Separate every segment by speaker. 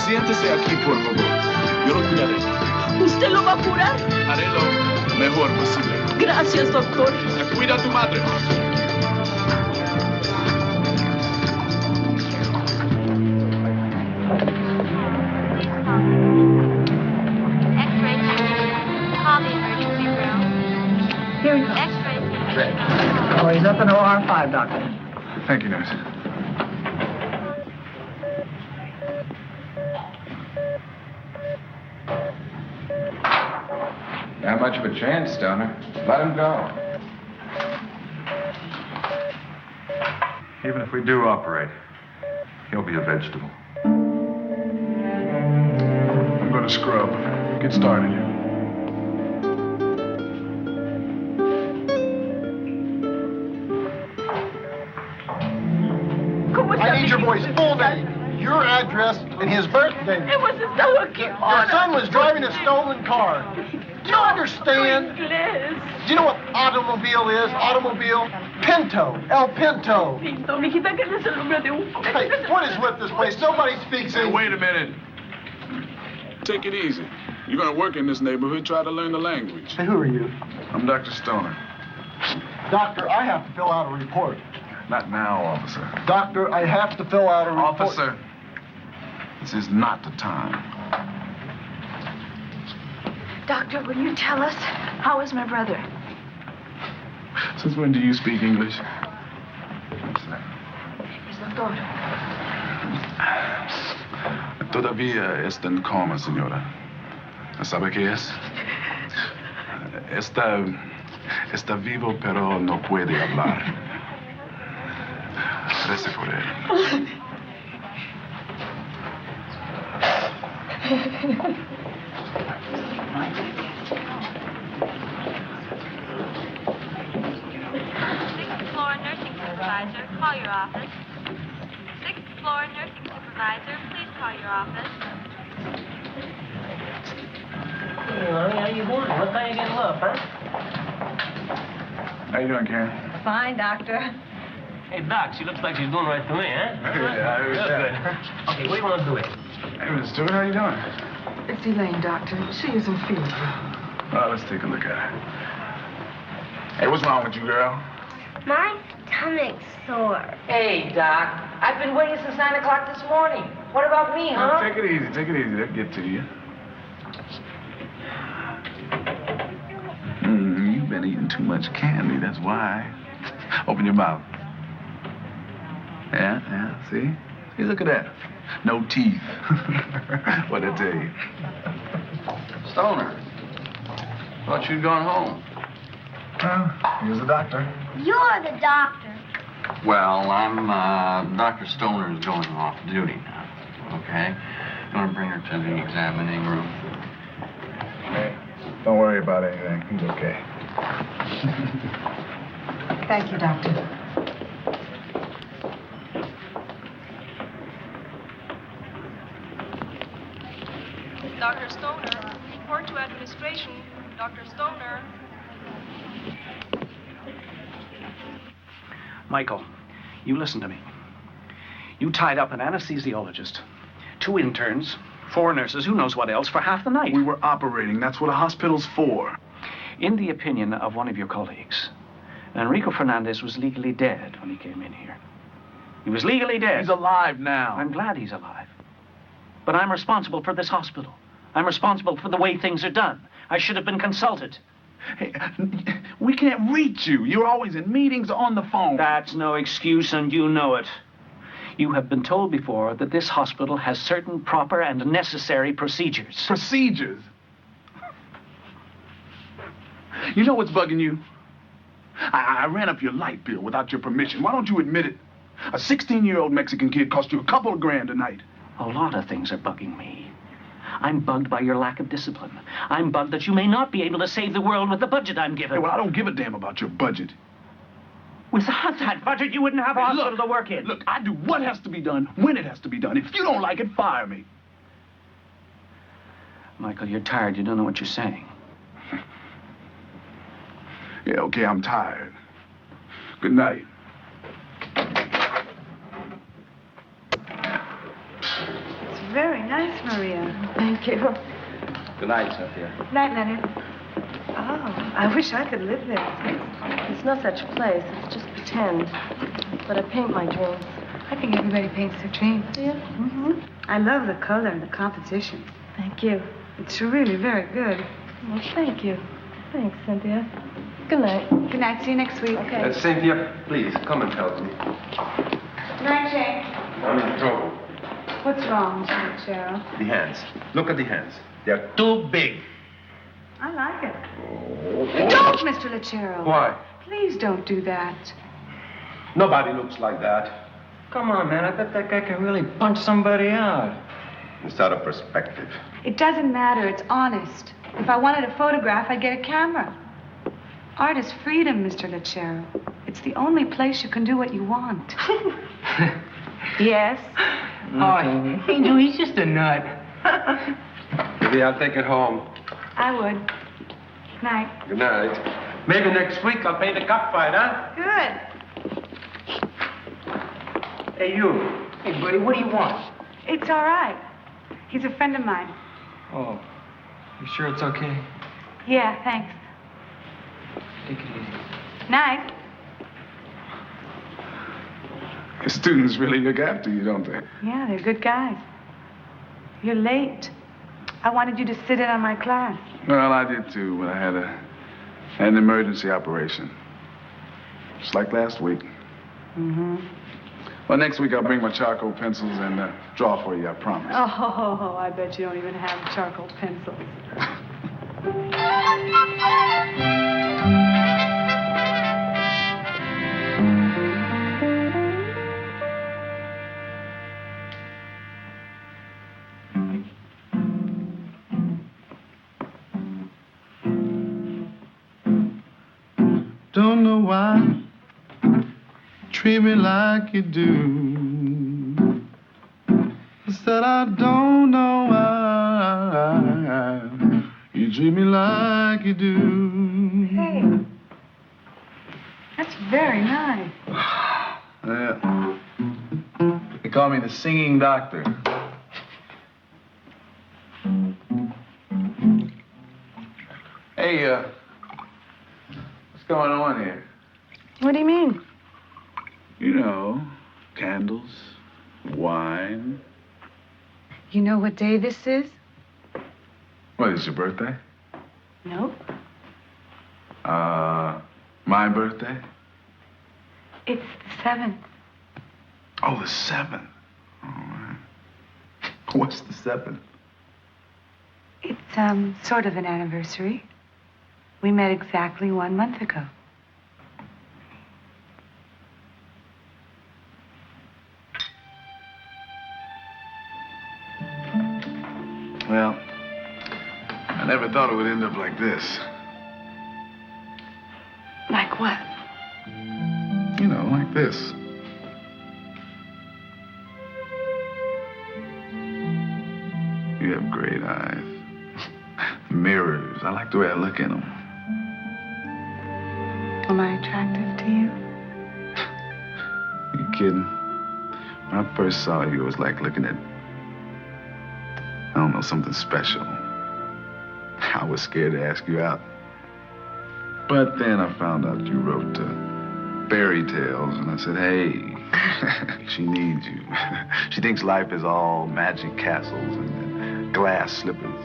Speaker 1: Siéntese aquí, por favor. Yo lo cuidaré.
Speaker 2: ¿Usted lo va a curar?
Speaker 1: Haré lo mejor posible.
Speaker 2: Gracias, doctor.
Speaker 1: Cuida a tu madre.
Speaker 3: X-ray technician, call the emergency room.
Speaker 4: Here you go.
Speaker 3: X-ray technician.
Speaker 4: Oh, he's up in OR 5, doctor.
Speaker 5: Thank you, nurse. Not much of a chance, Stoner. Let him go.
Speaker 6: Even if we do operate, he'll be a vegetable.
Speaker 5: I'm going to scrub. Get started.
Speaker 7: I need your boy's full name, your address, and his birthday.
Speaker 2: Hemos estado aquí
Speaker 7: Your
Speaker 2: horas.
Speaker 7: son was driving a stolen car. Do you understand?
Speaker 2: Inglés.
Speaker 7: Do you know what automobile is? Automobile? Pinto. El Pinto.
Speaker 2: Pinto, mijita, que no es el nombre de un...
Speaker 7: Hey, what is with this place? Nobody speaks
Speaker 1: Hey,
Speaker 7: English.
Speaker 1: wait a minute. Take it easy. You're going to work in this neighborhood, try to learn the language.
Speaker 7: Hey, who are you?
Speaker 5: I'm Dr. Stoner.
Speaker 7: Doctor, I have to fill out a report.
Speaker 5: Not now, officer.
Speaker 7: Doctor, I have to fill out a report.
Speaker 5: Officer, this is not the time.
Speaker 8: Doctor, will you tell us, how is my brother?
Speaker 5: Since when do you speak English?
Speaker 8: Es doctor.
Speaker 5: Todavía está en coma, señora. ¿Sabe qué es? Está vivo, pero no puede hablar. Rece por él.
Speaker 3: Sixth floor nursing supervisor, call your office. Sixth floor nursing supervisor, please call your office.
Speaker 4: Hey, honey, how you doing? What time you getting up, huh?
Speaker 5: How you doing, Karen?
Speaker 8: Fine, doctor.
Speaker 4: Hey, Doc, she looks like she's doing right to me, huh?
Speaker 5: Yeah, I heard that.
Speaker 4: Okay, what do you want to do here?
Speaker 5: Hey, Miss Stewart, how you doing?
Speaker 8: It's Elaine, doctor. She isn't feeling
Speaker 5: Well, let's take a look at her. Hey, what's wrong with you, girl?
Speaker 3: My stomach's sore.
Speaker 9: Hey, Doc. I've been waiting since 9 o'clock this morning. What about me, huh?
Speaker 5: Take it easy, take it easy. They'll get to you. You've been eating too much candy, that's why. Open your mouth. Yeah, see? See, look at that. No teeth. What'd I tell you?
Speaker 10: Stoner, thought you'd gone home.
Speaker 5: Here's the doctor.
Speaker 3: You're the doctor.
Speaker 10: Well, Dr. Stoner's going off duty now, okay? I'm gonna bring her to the examining room.
Speaker 5: Hey, don't worry about anything. He's okay.
Speaker 8: Thank you, doctor.
Speaker 11: Dr. Stoner, report to administration. Dr. Stoner.
Speaker 12: Michael, you listen to me. You tied up an anesthesiologist, 2 interns, 4 nurses, who knows what else, for half the night.
Speaker 5: We were operating. That's what a hospital's for.
Speaker 12: In the opinion of one of your colleagues, Enrico Fernandez was legally dead when he came in here. He was legally dead.
Speaker 5: He's alive now.
Speaker 12: I'm glad he's alive. But I'm responsible for this hospital. I'm responsible for the way things are done. I should have been consulted.
Speaker 5: Hey, we can't reach you. You're always in meetings or on the phone.
Speaker 12: That's no excuse, and you know it. You have been told before that this hospital has certain proper and necessary procedures.
Speaker 5: Procedures? You know what's bugging you? I ran up your light bill without your permission. Why don't you admit it? A 16-year-old Mexican kid cost you a couple of grand a night.
Speaker 12: A lot of things are bugging me. I'm bugged by your lack of discipline. I'm bugged that you may not be able to save the world with the budget I'm given.
Speaker 5: Hey, well, I don't give a damn about your budget.
Speaker 12: Without that budget, you wouldn't have a hospital to work in.
Speaker 5: Look, I do what has to be done, when it has to be done. If you don't like it, fire me.
Speaker 12: Michael, you're tired. You don't know what you're saying.
Speaker 5: Yeah, okay, I'm tired. Good night.
Speaker 8: It's very nice. nice, Maria. Thank you.
Speaker 13: Good night, Cynthia.
Speaker 8: Night, Leonard. Oh, I wish I could live there.
Speaker 2: It's no such place. It's just pretend. But I paint my dreams.
Speaker 8: I think everybody paints their dreams.
Speaker 2: Do you?
Speaker 8: Mm-hmm. I love the color and the competition.
Speaker 2: Thank you.
Speaker 8: It's really very good.
Speaker 2: Well, thank you. Thanks, Cynthia. Good night.
Speaker 8: Good night. See you next week.
Speaker 2: Okay.
Speaker 13: Cynthia, please, come and help me.
Speaker 8: Good night, Jane.
Speaker 13: I'm in trouble.
Speaker 8: What's wrong, Mr. Cheryl?
Speaker 13: The hands. Look at the hands. They're too big.
Speaker 8: I like it. Don't, Mr. Lachero.
Speaker 13: Why?
Speaker 8: Please don't do that.
Speaker 13: Nobody looks like that.
Speaker 4: Come on, man. I bet that guy can really punch somebody out.
Speaker 13: It's out of perspective.
Speaker 8: It doesn't matter. It's honest. If I wanted a photograph, I'd get a camera. Art is freedom, Mr. Lachero. It's the only place you can do what you want. Yes?
Speaker 4: Oh, Angel, he's just a nut.
Speaker 13: Maybe I'll take it home.
Speaker 8: I would. Good night.
Speaker 13: Good night. Maybe next week I'll paint a cockfight, huh?
Speaker 8: Good.
Speaker 4: Hey, you. Hey, buddy, what do you want?
Speaker 8: It's all right. He's a friend of mine.
Speaker 4: Oh, you sure it's okay?
Speaker 8: Yeah, thanks.
Speaker 4: Take it easy.
Speaker 8: Night.
Speaker 1: The students really look after you, don't they?
Speaker 8: Yeah, they're good guys. You're late. I wanted you to sit in on my class.
Speaker 1: Well, I did too, but I had an emergency operation. Just like last week.
Speaker 8: Mm-hmm.
Speaker 1: Well, next week I'll bring my charcoal pencils and draw for you, I promise.
Speaker 8: Oh, I bet you don't even have charcoal pencils.
Speaker 5: Don't know why treat me like you do. It's that I don't know why you treat me like you do.
Speaker 8: Hey, that's very nice.
Speaker 5: Yeah. They call me the singing doctor. Hey, what's going on here?
Speaker 8: What do you mean?
Speaker 1: You know, candles, wine.
Speaker 8: You know what day this is?
Speaker 1: What, is your birthday?
Speaker 8: Nope.
Speaker 1: My birthday?
Speaker 8: It's the 7th.
Speaker 5: Oh, the 7th. All right. What's the 7th?
Speaker 8: It's, sort of an anniversary. We met exactly 1 month ago.
Speaker 5: Well, I never thought it would end up like this.
Speaker 8: Like what?
Speaker 5: You know, like this. You have great eyes. Mirrors. I like the way I look in them.
Speaker 8: Am I attractive to you?
Speaker 5: You kidding? When I first saw you, it was like looking at, I don't know, something special. I was scared to ask you out. But then I found out you wrote fairy tales, and I said, hey, she needs you. She thinks life is all magic castles and glass slippers.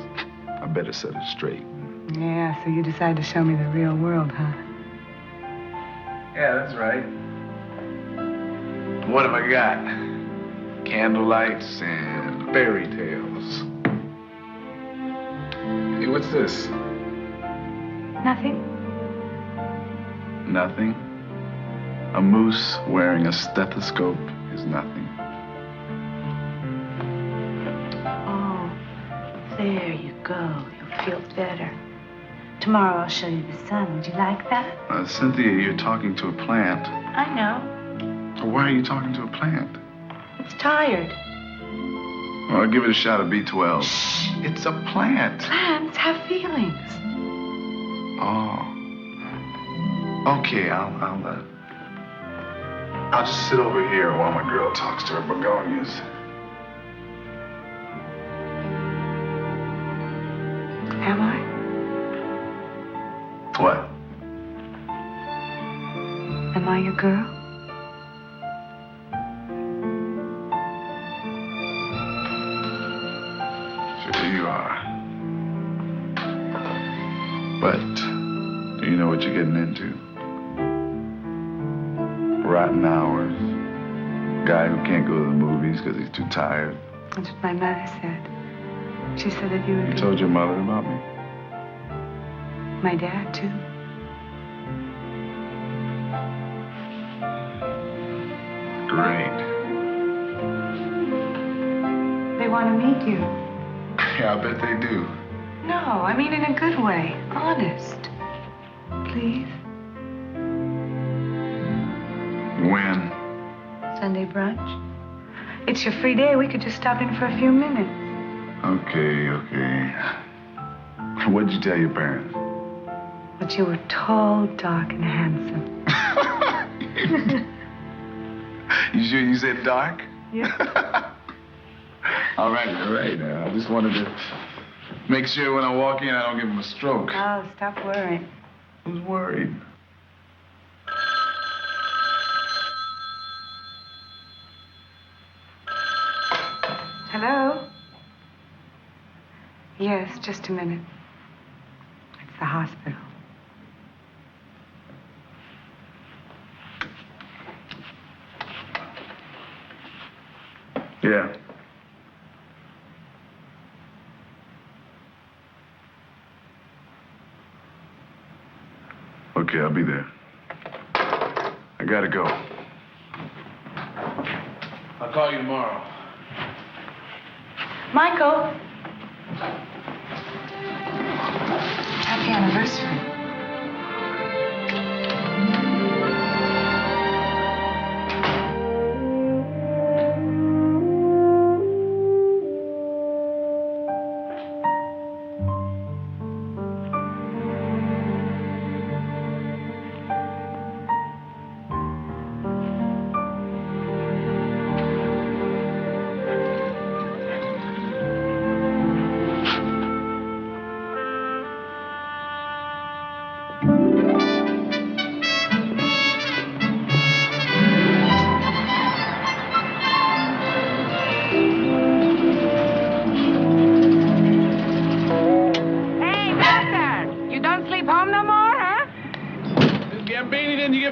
Speaker 5: I better set her straight.
Speaker 8: Yeah, so you decided to show me the real world, huh?
Speaker 5: Yeah, that's right. What have I got? Candlelights and fairy tales. Hey, what's this?
Speaker 8: Nothing.
Speaker 5: Nothing? A moose wearing a stethoscope is nothing.
Speaker 8: Oh, there you go. You'll feel better. Tomorrow I'll show you the sun. Would you like that?
Speaker 5: Cynthia, you're talking to a plant.
Speaker 8: I know.
Speaker 5: Why are you talking to a plant?
Speaker 8: It's tired.
Speaker 5: Well, I'll give it a shot of B12. Shh. It's a plant.
Speaker 8: Plants have feelings.
Speaker 5: Oh. Okay, I'll just sit over here while my girl talks to her begonias. What?
Speaker 8: Am I your girl?
Speaker 5: Sure you are. But do you know what you're getting into? Rotten hours. Guy who can't go to the movies because he's too tired.
Speaker 8: That's what my mother said. She said that you would
Speaker 5: You
Speaker 8: be...
Speaker 5: told your mother about me?
Speaker 8: My dad, too.
Speaker 5: Great.
Speaker 8: They want to meet you.
Speaker 5: Yeah, I bet they do.
Speaker 8: No, I mean in a good way. Honest. Please.
Speaker 5: When?
Speaker 8: Sunday brunch. It's your free day. We could just stop in for a few minutes.
Speaker 5: Okay. What'd you tell your parents?
Speaker 8: But you were tall, dark, and handsome.
Speaker 5: You sure you said dark?
Speaker 8: Yeah.
Speaker 5: All right. Now, I just wanted to make sure when I walk in, I don't give him a stroke.
Speaker 8: Oh, stop worrying.
Speaker 5: Who's worried?
Speaker 8: Hello? Yes, just a minute. It's the hospital.
Speaker 5: Yeah. Okay, I'll be there. I gotta go. I'll call you tomorrow.
Speaker 8: Michael. Happy anniversary.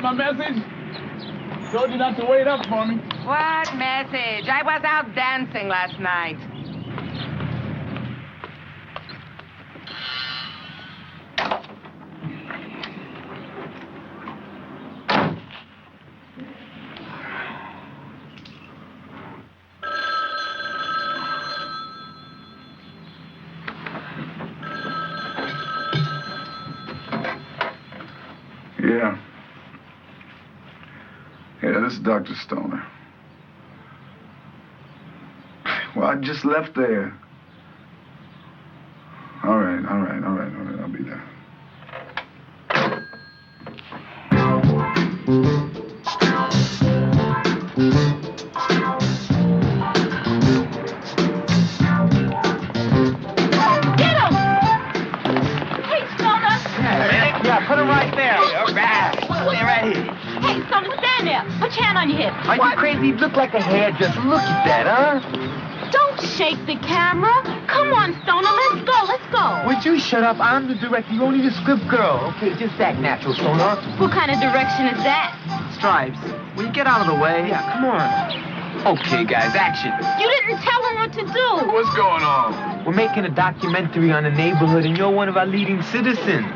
Speaker 1: My message? Told you not to wait up for me.
Speaker 9: What message? I was out dancing last night.
Speaker 5: Yeah, this is Dr. Stoner. Well, I just left there. All right. I'll be there.
Speaker 3: Get him! Hey, Stoner!
Speaker 4: Yeah, put him right there. All right. Stay right here.
Speaker 3: Hey, Stoner, stand there. Put your hand on your hip.
Speaker 4: Are you crazy? You look like a hairdresser. Look at that, huh?
Speaker 3: Don't shake the camera. Come on, Stoner, let's go.
Speaker 4: Would you shut up? I'm the director. You're only the script girl. Okay, just act natural, Stoner.
Speaker 3: What kind of direction is that?
Speaker 4: Stripes, will you get out of the way? Yeah, come on. Okay, guys, action.
Speaker 3: You didn't tell him what to do.
Speaker 5: What's going on?
Speaker 4: We're making a documentary on the neighborhood, and you're one of our leading citizens.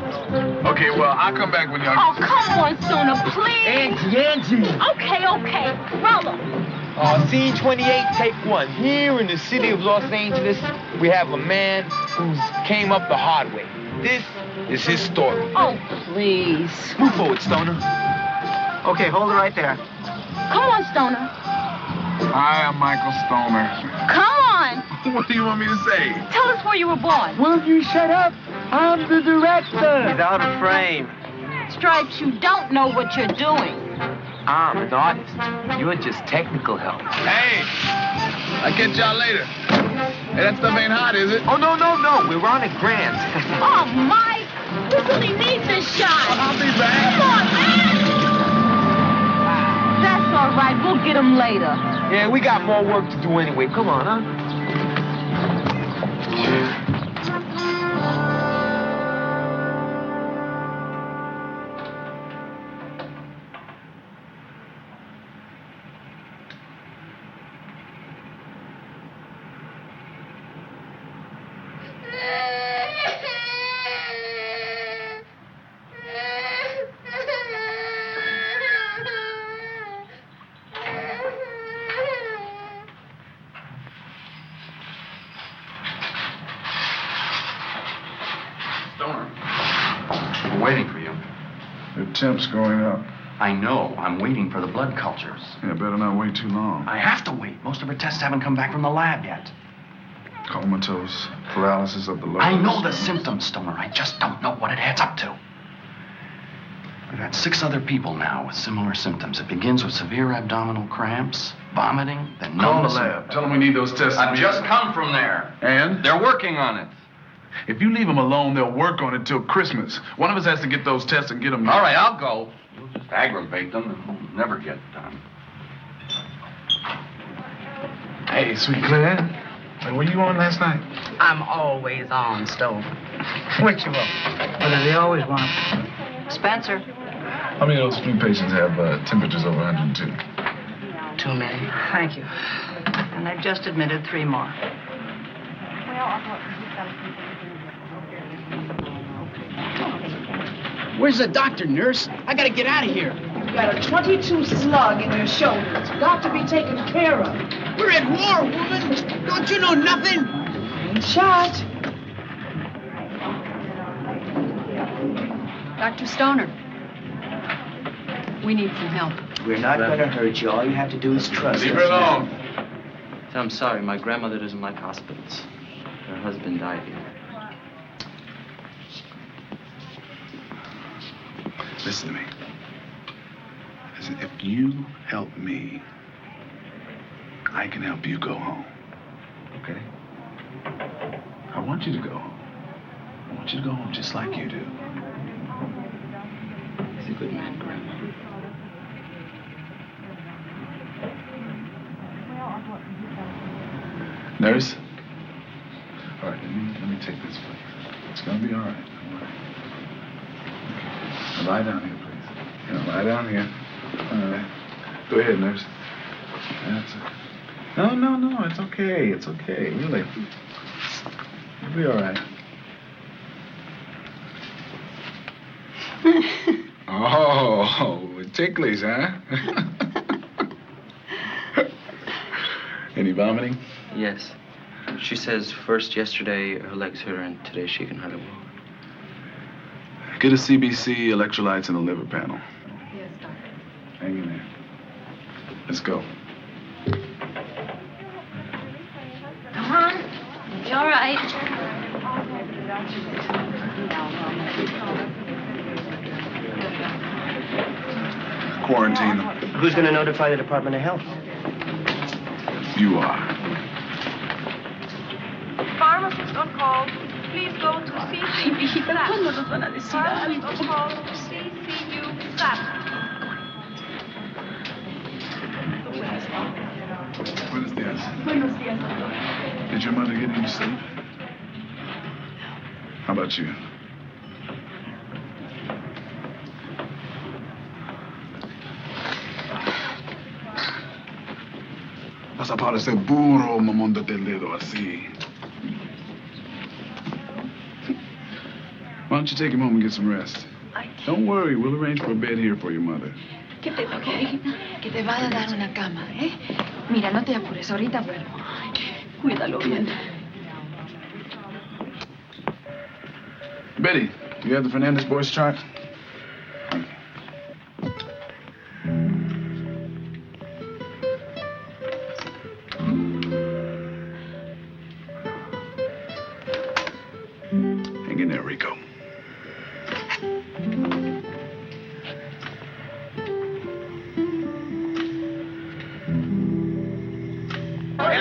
Speaker 5: Okay, well, I'll come back when y'all...
Speaker 3: Oh, come on, Stoner, please.
Speaker 4: Angie.
Speaker 3: Okay. Roll him.
Speaker 4: Scene 28, take 1. Here in the city of Los Angeles, we have a man who's came up the hard way. This is his story.
Speaker 3: Oh, please.
Speaker 4: Move forward, Stoner. Okay, hold it right there.
Speaker 3: Come on, Stoner.
Speaker 5: Hi, I'm Michael Stoner.
Speaker 3: Come on.
Speaker 5: What do you want me to say?
Speaker 3: Tell us where you were born.
Speaker 4: Will you shut up? I'm the director. He's out of frame.
Speaker 3: Stripes, you don't know what you're doing.
Speaker 4: I'm an artist. You're just technical help.
Speaker 5: Hey, I'll catch y'all later. Hey, that stuff ain't hot, is it?
Speaker 4: Oh, no. We're on a grant.
Speaker 3: Oh, Mike.
Speaker 14: He really needs this shot.
Speaker 5: I'll be back.
Speaker 14: Come on, man.
Speaker 9: That's all right. We'll get him later. Yeah, we got more work to do anyway. Come on, huh?
Speaker 10: Stoner, we're waiting for you.
Speaker 1: Your temp's going up.
Speaker 10: I know. I'm waiting for the blood cultures.
Speaker 1: Yeah, better not wait too long.
Speaker 12: I have to wait. Most of her tests haven't come back from the lab yet.
Speaker 1: Comatose, paralysis of the lower.
Speaker 12: I know the symptoms, Stoner. I just don't know what it adds up to. We've had 6 other people now with similar symptoms. It begins with severe abdominal cramps, vomiting, then
Speaker 1: Call the
Speaker 12: numbness.
Speaker 1: lab. Tell them we need those tests.
Speaker 10: I've just come from there.
Speaker 1: And?
Speaker 10: They're working on it.
Speaker 1: If you leave them alone, they'll work on it till Christmas. One of us has to get those tests and get them.
Speaker 10: All right, I'll go. We'll just aggravate them and we'll never get done.
Speaker 1: Hey, sweet Claire. Hey, were you on last night?
Speaker 9: I'm always on, Stone.
Speaker 15: What you want? What do they always want?
Speaker 9: Spencer.
Speaker 1: How many of those flu patients have temperatures over 102?
Speaker 9: Too many.
Speaker 15: Thank you. And I've just admitted 3 more.
Speaker 16: Where's the doctor, nurse? I gotta get out of here.
Speaker 17: You got a 22 slug in your shoulder. It's got to be taken care of.
Speaker 16: We're at war, woman. Don't you know nothing?
Speaker 17: Ain't shot.
Speaker 2: Dr. Stoner, we need some help.
Speaker 15: We're not gonna hurt you. All you have to do is trust us.
Speaker 1: Leave her alone.
Speaker 18: I'm sorry, my grandmother doesn't like hospitals. Her husband died here.
Speaker 1: Listen to me. Listen, if you help me, I can help you go home. Okay? I want you to go home. I want you to go home just like you do.
Speaker 18: He's a good man, Grandma.
Speaker 1: Nurse? All right, let me take this, please. It's gonna be all right. Don't worry. Now lie down here, please. Yeah, lie down here. All right. Go ahead, nurse. That's it. No, it's okay. It's okay. Really. You'll be all right. Oh, ticklish, huh? Any vomiting?
Speaker 18: Yes. She says first yesterday her legs hurt her and today she can hardly walk.
Speaker 1: Get a CBC, electrolytes, and a liver panel.
Speaker 2: Yes, doctor.
Speaker 1: Hang in there. Let's go.
Speaker 2: Come on. You'll be all right.
Speaker 1: Quarantine them.
Speaker 15: Who's gonna notify the Department of Health?
Speaker 1: You are.
Speaker 11: Pharmacist on call. Please go to CCU.
Speaker 2: Ay, mijita, ¿cuándo nos van a decir algo?
Speaker 11: Pharmacist on call to CCU SAP.
Speaker 1: Buenos dias.
Speaker 2: Buenos días.
Speaker 1: Did your mother get any sleep? How about you? Vas a parecer burro, mamón del dedo, así. Why don't you take him home and get some rest? Don't worry, we'll arrange for a bed here for your mother.
Speaker 2: Que te vaya a dar una cama, ¿eh? Mira, no te apures, ahorita vuelvo. Cuídalo bien.
Speaker 1: Betty, you have the Fernandez boys chart? Hang in there, Rico.
Speaker 7: Hold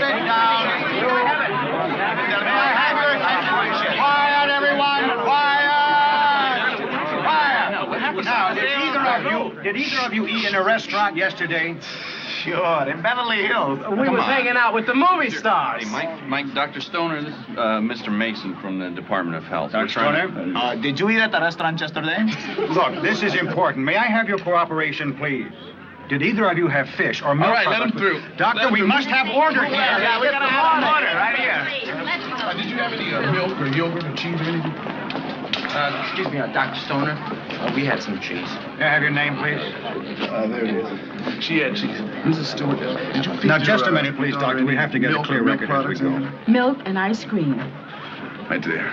Speaker 7: it down.
Speaker 19: Did either of you eat in a restaurant yesterday?
Speaker 1: Sure, in Beverly Hills.
Speaker 13: We was hanging out with the movie stars.
Speaker 10: Hey, Mike, Dr. Stoner, this is Mr. Mason from the Department of Health.
Speaker 19: Dr. Stoner?
Speaker 1: Did you eat at the restaurant yesterday?
Speaker 19: Look, this is important. May I have your cooperation, please? Did either of you have fish or milk?
Speaker 1: All right, let him through.
Speaker 19: Doctor, we must have order here.
Speaker 1: Yeah, we gotta have order right here.
Speaker 5: Did you have any milk or yogurt or cheese or anything?
Speaker 18: Excuse me, Dr. Stoner. We had some cheese.
Speaker 19: May I have your name, please?
Speaker 5: There it is. She had cheese. Mrs. Stewart, did you feed
Speaker 19: Now,
Speaker 5: your,
Speaker 19: just a minute, please, doctor. We have to get a
Speaker 5: milk
Speaker 19: clear
Speaker 5: or milk
Speaker 19: record as we
Speaker 5: products
Speaker 19: go.
Speaker 17: Milk and ice cream.
Speaker 5: Right there.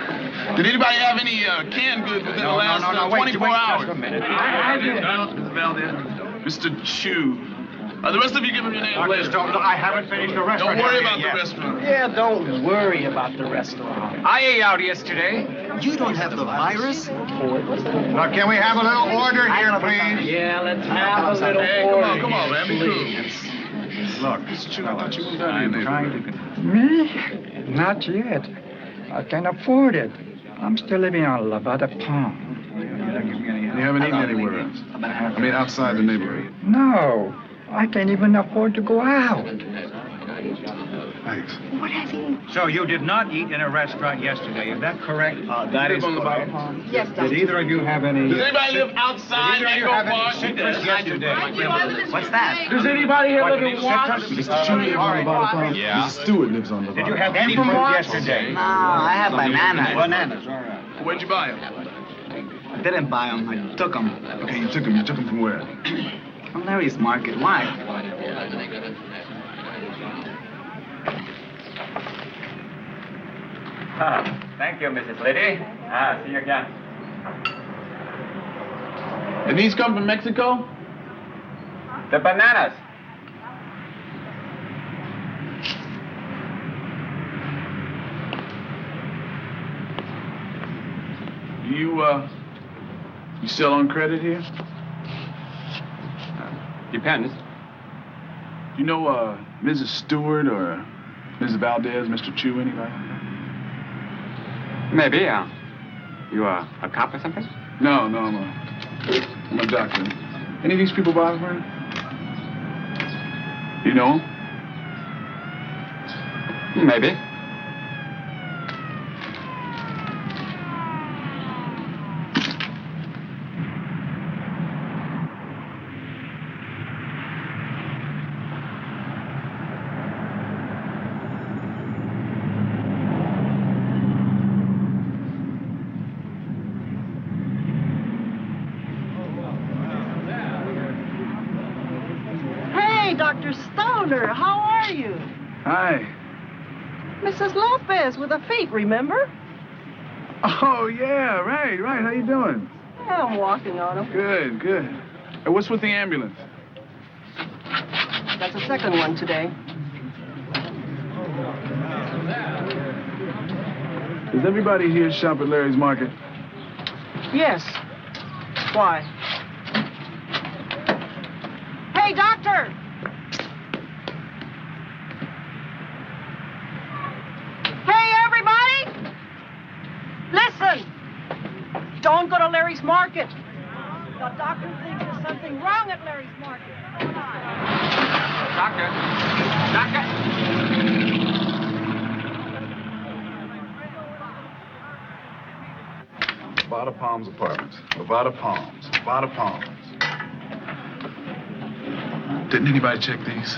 Speaker 5: Did anybody have any canned goods within the last 24 hours?
Speaker 19: Just a minute.
Speaker 5: Mr. Valdez. Mr. Chu. The rest of you give him your name later.
Speaker 19: I haven't finished the restaurant.
Speaker 5: Don't worry about the restaurant.
Speaker 16: Yeah, don't worry about the restaurant.
Speaker 19: I ate out yesterday.
Speaker 16: You don't have the virus?
Speaker 19: Now, can we have a little order here, please?
Speaker 16: Yeah, let's have a little
Speaker 5: Hey,
Speaker 16: order.
Speaker 5: come on, man. Be cool.
Speaker 19: Look,
Speaker 5: Mr. Chu, I thought you moved out
Speaker 19: I'm
Speaker 5: here.
Speaker 19: trying to...
Speaker 20: Me? Not yet. I can afford it. I'm still living on Lavada Palm.
Speaker 5: You haven't eaten anywhere else? I mean, outside the neighborhood.
Speaker 20: No, I can't even afford to go out.
Speaker 5: Thanks.
Speaker 19: So you did not eat in a restaurant yesterday, is that correct? That is correct.
Speaker 17: Yes, Doctor.
Speaker 19: Did either of you have any...
Speaker 5: Does anybody live outside
Speaker 19: Did either of you
Speaker 5: Echo
Speaker 19: have any
Speaker 5: Park?
Speaker 19: citrus yesterday?
Speaker 1: What's that?
Speaker 13: Does anybody here
Speaker 19: What,
Speaker 13: live in Watts?
Speaker 5: Mr. Chu lives on Nevada Farm.
Speaker 10: Yeah.
Speaker 5: Mrs. Stewart lives on Nevada.
Speaker 19: Did you have any fruit yesterday?
Speaker 1: No, I have bananas.
Speaker 19: Bananas, all right.
Speaker 5: Where'd you buy them?
Speaker 1: I didn't buy them. I took them.
Speaker 5: Okay, you took them. You took them from where?
Speaker 1: From Larry's Market. Why?
Speaker 19: Thank you, Mrs. Liddy. See you again.
Speaker 5: Did these come from Mexico?
Speaker 19: The bananas.
Speaker 5: You sell on credit here?
Speaker 19: Depends.
Speaker 5: You know, Mrs. Stewart or Mrs. Valdez, Mr. Chu, anybody?
Speaker 19: Maybe, You a cop or something?
Speaker 5: No, I'm a doctor. Any of these people bother me? You know them?
Speaker 19: Maybe.
Speaker 17: Hey, Dr. Stoner, how are you?
Speaker 5: Hi.
Speaker 17: Mrs. Lopez with her feet, remember?
Speaker 5: Oh, yeah, right. How you doing?
Speaker 17: Yeah, I'm walking on them.
Speaker 5: Good. Hey, what's with the ambulance?
Speaker 17: That's the second one today.
Speaker 5: Does everybody here shop at Larry's Market?
Speaker 17: Yes. Why? Hey, doctor! Hey, everybody! Listen! Don't go to Larry's Market. The doctor thinks there's something wrong at Larry's Market.
Speaker 5: Nevada Palms Apartments. Nevada Palms. Didn't anybody check these?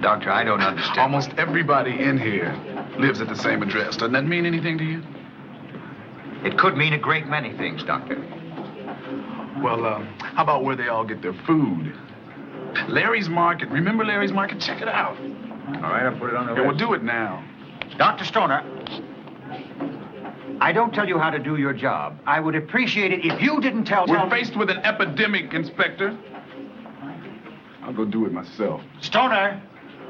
Speaker 19: Doctor, I don't understand.
Speaker 5: Almost everybody in here lives at the same address. Doesn't that mean anything to you?
Speaker 19: It could mean a great many things, Doctor.
Speaker 5: Well, how about where they all get their food? Larry's Market. Remember Larry's Market? Check it out.
Speaker 19: All right, I'll put it on the
Speaker 5: Yeah,
Speaker 19: list.
Speaker 5: we'll do it now.
Speaker 19: Dr. Stoner, I don't tell you how to do your job. I would appreciate it if you didn't tell
Speaker 5: We're
Speaker 19: me...
Speaker 5: faced with an epidemic, Inspector. I'll go do it myself.
Speaker 19: Stoner,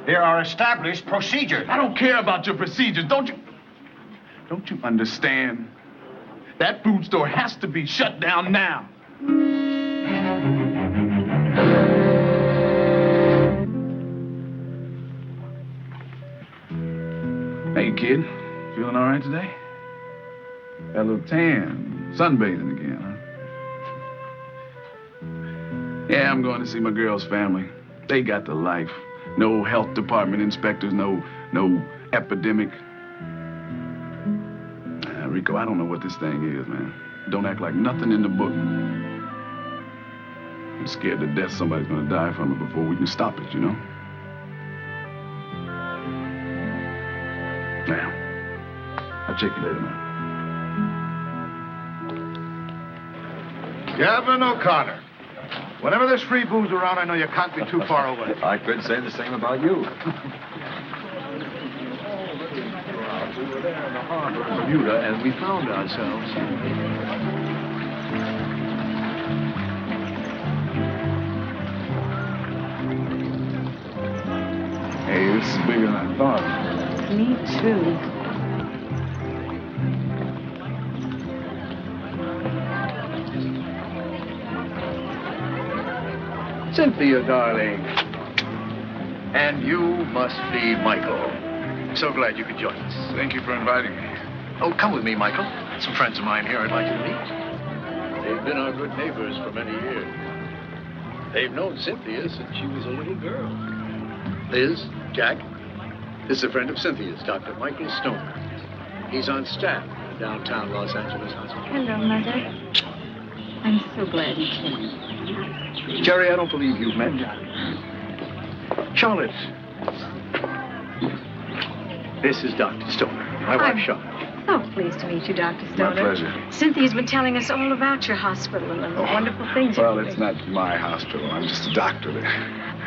Speaker 19: there are established procedures.
Speaker 5: I don't care about your procedures. Don't you understand? That food store has to be shut down now. Hey, kid. Feeling all right today? Got a little tan. Sunbathing again, huh? Yeah, I'm going to see my girl's family. They got the life. No health department inspectors, no epidemic. Rico, I don't know what this thing is, man. Don't act like nothing in the book. I'm scared to death somebody's gonna die from it before we can stop it, you know? Now, I'll check you later, man.
Speaker 7: Gavin O'Connor. Whenever there's free booze around, I know you can't be too far away.
Speaker 6: I could say the same about you.
Speaker 1: We were there in the harbor of Bermuda, and we found ourselves.
Speaker 5: Hey, this is bigger than I thought.
Speaker 8: Me too.
Speaker 1: Cynthia, darling. And you must be Michael. So glad you could join us.
Speaker 5: Thank you for inviting me.
Speaker 1: Oh, come with me, Michael. Some friends of mine here I'd like you to meet. They've been our good neighbors for many years. They've known Cynthia since she was a little girl. Liz, Jack, this is a friend of Cynthia's, Dr. Michael Stoner. He's on staff at the downtown Los Angeles hospital.
Speaker 2: Hello, Mother. I'm so glad you came.
Speaker 1: Jerry, I don't believe you've met Charlotte. This is Dr. Stoner, my wife, Charlotte.
Speaker 2: So pleased to meet you, Dr. Stoner.
Speaker 5: My pleasure.
Speaker 2: Cynthia's been telling us all about your hospital and the wonderful things
Speaker 5: Well,
Speaker 2: you're
Speaker 5: it's
Speaker 2: doing.
Speaker 5: not my hospital. I'm just a doctor there.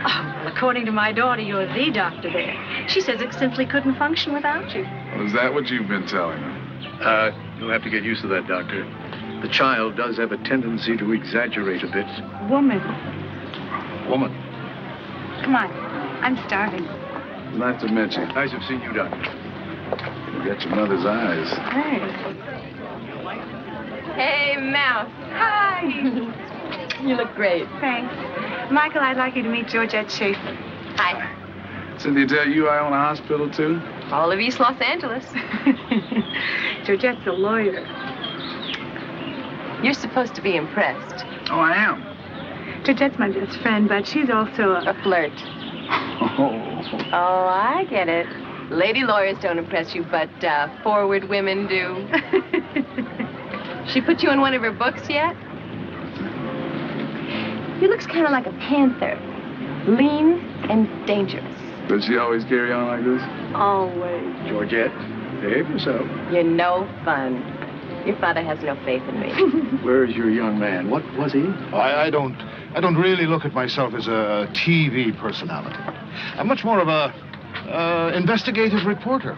Speaker 2: Oh, well, according to my daughter, you're the doctor there. She says it simply couldn't function without you.
Speaker 5: Well, is that what you've been telling her?
Speaker 1: You'll have to get used to that, Doctor. The child does have a tendency to exaggerate a bit.
Speaker 8: Woman.
Speaker 1: Woman.
Speaker 8: Come on. I'm starving.
Speaker 5: Nice to meet you.
Speaker 1: Nice to have seen you, Doctor.
Speaker 5: You got your mother's eyes.
Speaker 8: Hey.
Speaker 21: Hey, Mouse. Hi. You look great.
Speaker 8: Thanks. Michael, I'd like you to meet Georgette Schaefer.
Speaker 21: Hi.
Speaker 5: Cynthia tell you I own a hospital, too?
Speaker 21: All of East Los Angeles.
Speaker 8: Georgette's a lawyer.
Speaker 21: You're supposed to be impressed.
Speaker 5: Oh, I am.
Speaker 8: Georgette's my best friend, but she's also
Speaker 21: a flirt. Oh, I get it. Lady lawyers don't impress you, but forward women do. She put you in one of her books yet? He looks kind of like a panther. Lean and dangerous.
Speaker 5: Does she always carry on like this?
Speaker 21: Always.
Speaker 1: Georgette, behave yourself.
Speaker 21: You're no fun. Your father has no faith in me.
Speaker 1: Where's your young man? What was he?
Speaker 7: I don't really look at myself as a TV personality. I'm much more of a investigative reporter.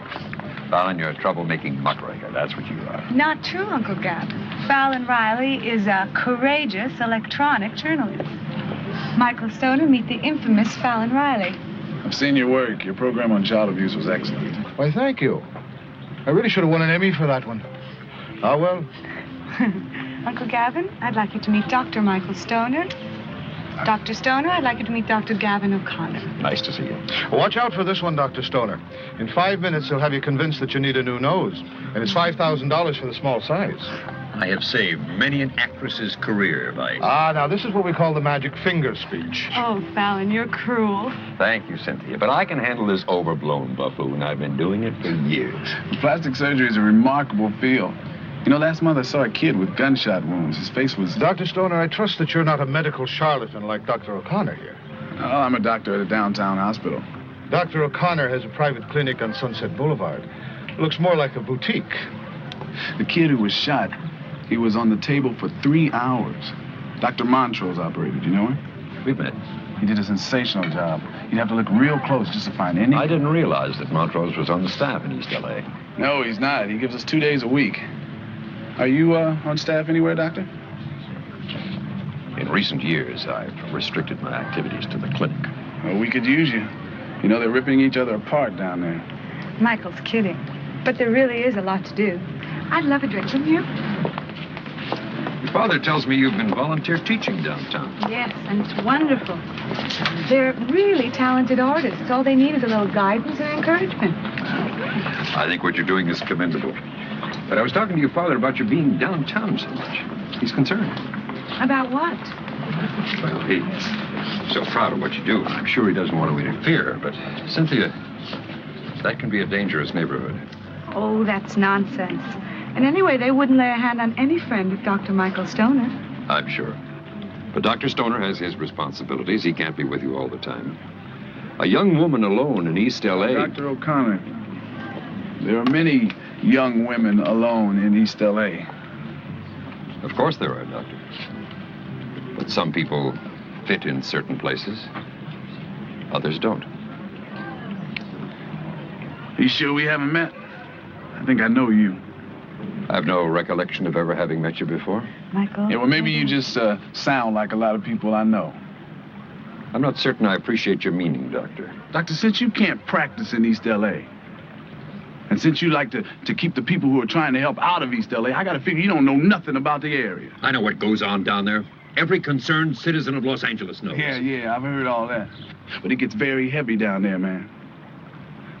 Speaker 6: Fallon, you're a troublemaking muckraker. That's what you are.
Speaker 8: Not true, Uncle Gab. Fallon Riley is a courageous electronic journalist. Michael Stoner, meet the infamous Fallon Riley.
Speaker 5: I've seen your work. Your program on child abuse was excellent.
Speaker 7: Why, thank you. I really should have won an Emmy for that one. Ah, well.
Speaker 8: Uncle Gavin, I'd like you to meet Dr. Michael Stoner. Dr. Stoner, I'd like you to meet Dr. Gavin O'Connor.
Speaker 6: Nice to see you.
Speaker 7: Watch out for this one, Dr. Stoner. In 5 minutes, he'll have you convinced that you need a new nose. And it's $5,000 for the small size.
Speaker 22: I have saved many an actress's career by...
Speaker 7: Now, this is what we call the magic finger speech.
Speaker 8: Oh, Fallon, you're cruel.
Speaker 6: Thank you, Cynthia. But I can handle this overblown buffoon. I've been doing it for years.
Speaker 5: Plastic surgery is a remarkable field. You know, last month I saw a kid with gunshot wounds. His face was...
Speaker 7: Dr. Stoner, I trust that you're not a medical charlatan like Dr. O'Connor here.
Speaker 5: Oh, I'm a doctor at a downtown hospital.
Speaker 7: Dr. O'Connor has a private clinic on Sunset Boulevard. Looks more like a boutique.
Speaker 5: The kid who was shot, he was on the table for 3 hours. Dr. Montrose operated. You know him?
Speaker 6: We've met.
Speaker 5: He did a sensational job. You'd have to look real close just to find any...
Speaker 6: I didn't realize that Montrose was on the staff in East L.A.
Speaker 5: No, he's not. He gives us 2 days a week. Are you on staff anywhere, Doctor?
Speaker 6: In recent years, I've restricted my activities to the clinic.
Speaker 5: Well, we could use you. You know, they're ripping each other apart down there.
Speaker 8: Michael's kidding. But there really is a lot to do. I'd love a drink, wouldn't you?
Speaker 6: Your father tells me you've been volunteer teaching downtown.
Speaker 8: Yes, and it's wonderful. They're really talented artists. All they need is a little guidance and encouragement.
Speaker 6: I think what you're doing is commendable. But I was talking to your father about you being downtown so much. He's concerned.
Speaker 8: About what?
Speaker 6: Well, he's so proud of what you do. I'm sure he doesn't want to interfere, but Cynthia, that can be a dangerous neighborhood.
Speaker 8: Oh, that's nonsense. And anyway, they wouldn't lay a hand on any friend of Dr. Michael Stoner.
Speaker 6: I'm sure. But Dr. Stoner has his responsibilities. He can't be with you all the time. A young woman alone in East L.A.
Speaker 1: Dr. O'Connor, there are many young women alone in East L.A.
Speaker 6: Of course there are, Doctor. But some people fit in certain places. Others don't.
Speaker 1: You sure we haven't met? I think I know you.
Speaker 6: I have no recollection of ever having met you before.
Speaker 8: Michael?
Speaker 1: Yeah, well, maybe you just sound like a lot of people I know.
Speaker 6: I'm not certain I appreciate your meaning, Doctor.
Speaker 1: Doctor, since you can't practice in East L.A., and since you like to keep the people who are trying to help out of East L.A., I gotta figure you don't know nothing about the area.
Speaker 22: I know what goes on down there. Every concerned citizen of Los Angeles knows.
Speaker 1: Yeah, I've heard all that. But it gets very heavy down there, man.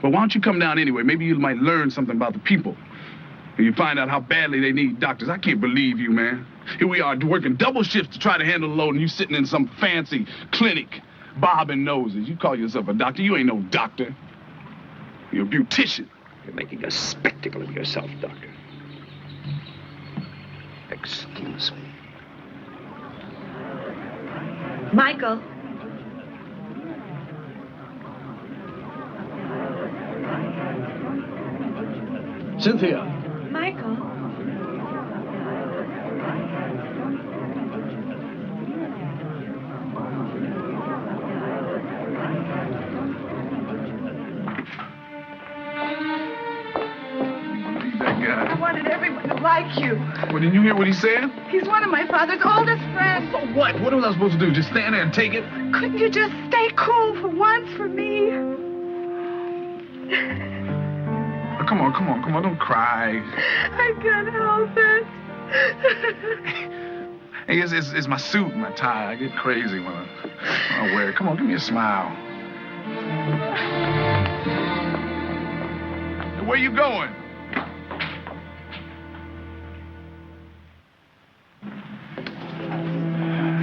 Speaker 1: Well, why don't you come down anyway? Maybe you might learn something about the people. And you find out how badly they need doctors. I can't believe you, man. Here we are working double shifts to try to handle the load, and you sitting in some fancy clinic bobbing noses. You call yourself a doctor. You ain't no doctor. You're a beautician.
Speaker 22: You're making a spectacle of yourself, Doctor.
Speaker 6: Excuse me.
Speaker 2: Michael.
Speaker 1: Cynthia.
Speaker 2: Michael.
Speaker 1: That guy.
Speaker 17: I wanted everyone to like you.
Speaker 1: Well, didn't you hear what he said?
Speaker 17: He's one of my father's oldest friends.
Speaker 1: So what? What was I supposed to do? Just stand there and take it?
Speaker 17: Couldn't you just stay cool for once for me?
Speaker 1: Oh, come on. Don't cry.
Speaker 17: I can't help it.
Speaker 1: Hey, it's my suit and my tie. I get crazy when I wear it. Come on, give me a smile. Hey, where you going?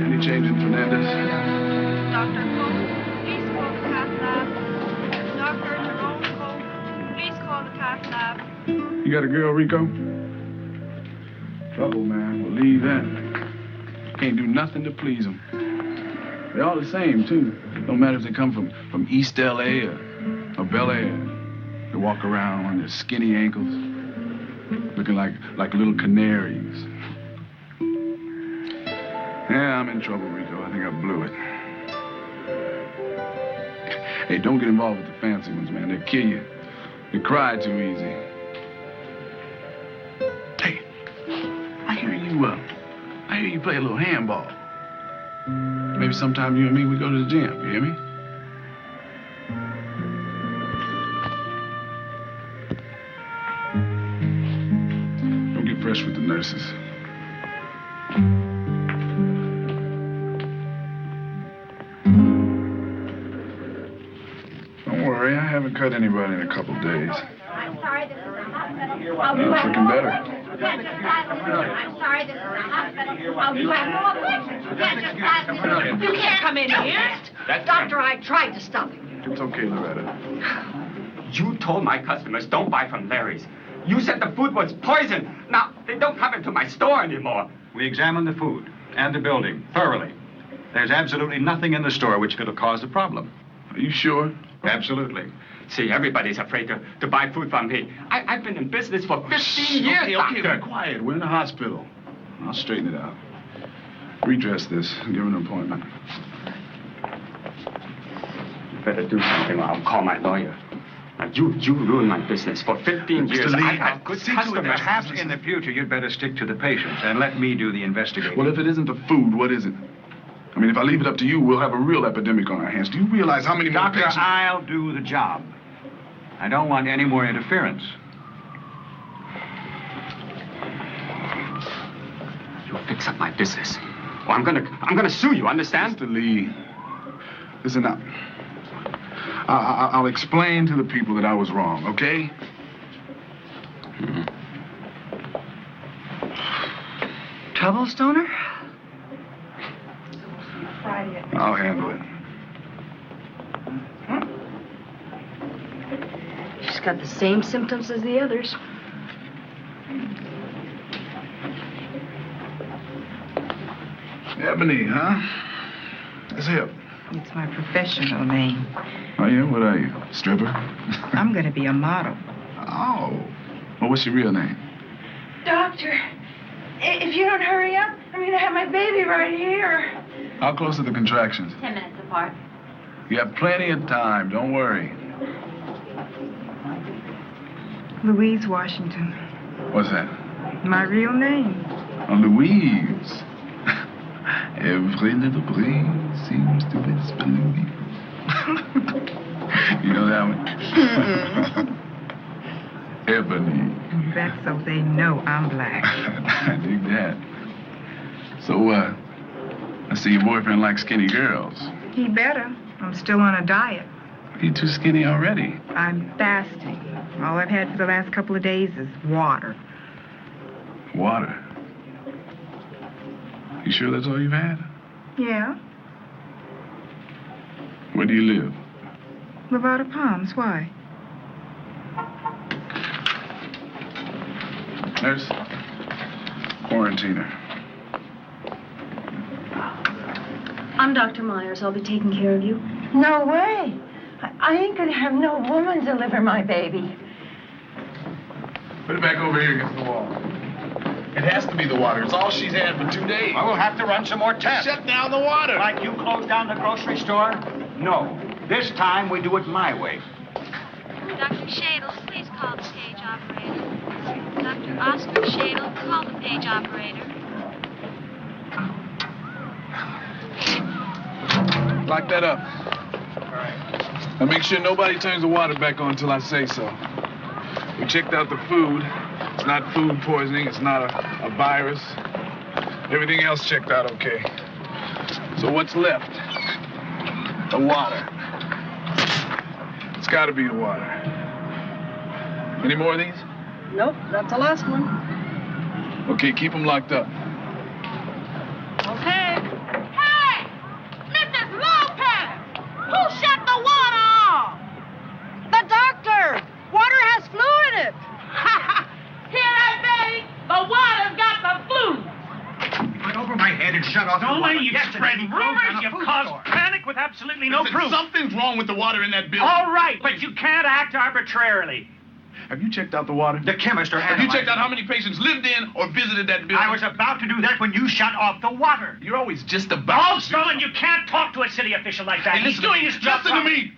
Speaker 1: Any change in Fernandez?
Speaker 11: Dr. Cole, please call the cath lab. Dr. Jerome Cole, please call the cath lab.
Speaker 1: You got a girl, Rico? Trouble, man. We'll leave that. Can't do nothing to please them. They're all the same, too. No matter if they come from East L.A. or Bel Air. They walk around on their skinny ankles, looking like little canaries. Yeah, I'm in trouble, Rico. I think I blew it. Hey, don't get involved with the fancy ones, man. They'll kill you. You cry too easy. Hey, I hear you play a little handball. Maybe sometime you and me, we go to the gym. You hear me? Don't get fresh with the nurses. Don't worry, I haven't cut anybody in a couple days.
Speaker 14: I'm sorry, this is a hospital.
Speaker 1: It's looking better.
Speaker 14: I'm sorry, this is a hospital. You have no objection.
Speaker 17: You can't come in here. Doctor, I tried to stop you.
Speaker 1: It's okay, Loretta.
Speaker 3: You told my customers don't buy from Larry's. You said the food was poison. Now, they don't come into my store anymore.
Speaker 19: We examined the food and the building thoroughly. There's absolutely nothing in the store which could have caused a problem.
Speaker 1: Are you sure?
Speaker 19: Absolutely.
Speaker 3: See, everybody's afraid to buy food from me. I've been in business for 15 years,
Speaker 1: Okay,
Speaker 3: Doctor.
Speaker 1: be quiet. We're in the hospital. I'll straighten it out. Redress this and give her an appointment.
Speaker 3: You better do something or I'll call my lawyer. Now, you ruined my business for 15 years.
Speaker 19: Mr. Lee,
Speaker 3: I've had good customers.
Speaker 19: Perhaps in the future you'd better stick to the patients and let me do the investigating.
Speaker 1: Well, if it isn't the food, what is it? I mean, if I leave it up to you, we'll have a real epidemic on our hands. Do you realize how many more
Speaker 19: Doctor,
Speaker 1: patients...
Speaker 19: I'll do the job. I don't want any more interference.
Speaker 3: You'll fix up my business. Well, I'm gonna sue you, understand?
Speaker 1: Mr. Lee, listen up. I'll explain to the people that I was wrong, okay?
Speaker 15: Trouble, Stoner?
Speaker 8: tidy it.
Speaker 5: I'll handle it.
Speaker 4: She's got the same symptoms as the others.
Speaker 5: Ebony, huh? That's hip.
Speaker 12: It's my professional name.
Speaker 5: Oh, yeah? What are you? Stripper?
Speaker 12: I'm going to be a model.
Speaker 5: Oh. Well, what's your real name?
Speaker 8: Doctor, if you don't hurry up, I'm going to have my baby right here.
Speaker 5: How close are the contractions?
Speaker 14: 10 minutes apart.
Speaker 5: You have plenty of time. Don't worry.
Speaker 12: Louise Washington.
Speaker 5: What's that?
Speaker 12: My real name.
Speaker 5: Oh, Louise. Every little breeze seems to whisper Louise. You know that one? Ebony.
Speaker 12: That's so they know I'm black.
Speaker 5: I dig that. So, I see your boyfriend likes skinny girls.
Speaker 12: He better. I'm still on a diet.
Speaker 5: You're too skinny already.
Speaker 12: I'm fasting. All I've had for the last couple of days is water.
Speaker 5: Water? You sure that's all you've had?
Speaker 12: Yeah.
Speaker 5: Where do you live?
Speaker 12: Nevada Palms. Why?
Speaker 5: Nurse? Quarantine her.
Speaker 4: I'm Dr. Myers. I'll be taking care of you.
Speaker 17: No way. I ain't gonna have no woman deliver my baby.
Speaker 5: Put it back over here against the wall. It has to be the water. It's all she's had for 2 days.
Speaker 19: I will have to run some more tests.
Speaker 5: Shut down the water.
Speaker 19: Like you closed down the grocery store? No. This time we do it my way.
Speaker 11: Dr. Shadle, please call the page operator. Dr. Oscar Shadle, call the page operator.
Speaker 1: Lock that up. And make sure nobody turns the water back on until I say so. We checked out the food. It's not food poisoning. It's not a virus. Everything else checked out okay. So what's left? The water. It's got to be the water. Any more of these?
Speaker 17: Nope, that's the last one.
Speaker 1: Okay, keep them locked up.
Speaker 17: Okay. Hey! Mrs. Lopez! Who shut the water off? The doctor! Water has flu in it. Hear that, Betty? The water's got the flu.
Speaker 19: Went over my head and shut off the water.
Speaker 13: Only you spread rumors. You've caused panic with absolutely no
Speaker 1: Listen,
Speaker 13: proof.
Speaker 1: Something's wrong with the water in that building.
Speaker 13: All right, but you can't act arbitrarily.
Speaker 1: Have you checked out the water?
Speaker 19: The chemist are
Speaker 1: Have you checked out how many patients lived in or visited that building?
Speaker 19: I was about to do that when you shut off the water.
Speaker 1: You're always just about
Speaker 13: Also, and you can't talk to a city official like that.
Speaker 1: Hey,
Speaker 13: He's doing his job.
Speaker 1: Listen to me.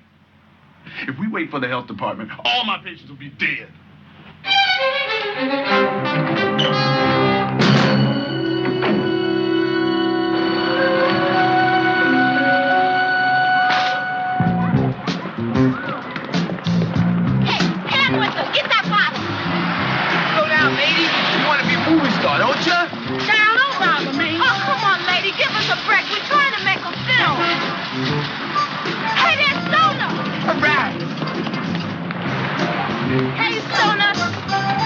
Speaker 1: If we wait for the health department, all my patients will be dead.
Speaker 17: Get that bottle.
Speaker 16: Slow down, lady. You want to be a movie star, don't you?
Speaker 17: Now, don't bother me. Oh, come on, lady. Give us a break. We're trying to make a film. Hey, there's Stoner.
Speaker 16: All right.
Speaker 17: Hey, Stoner.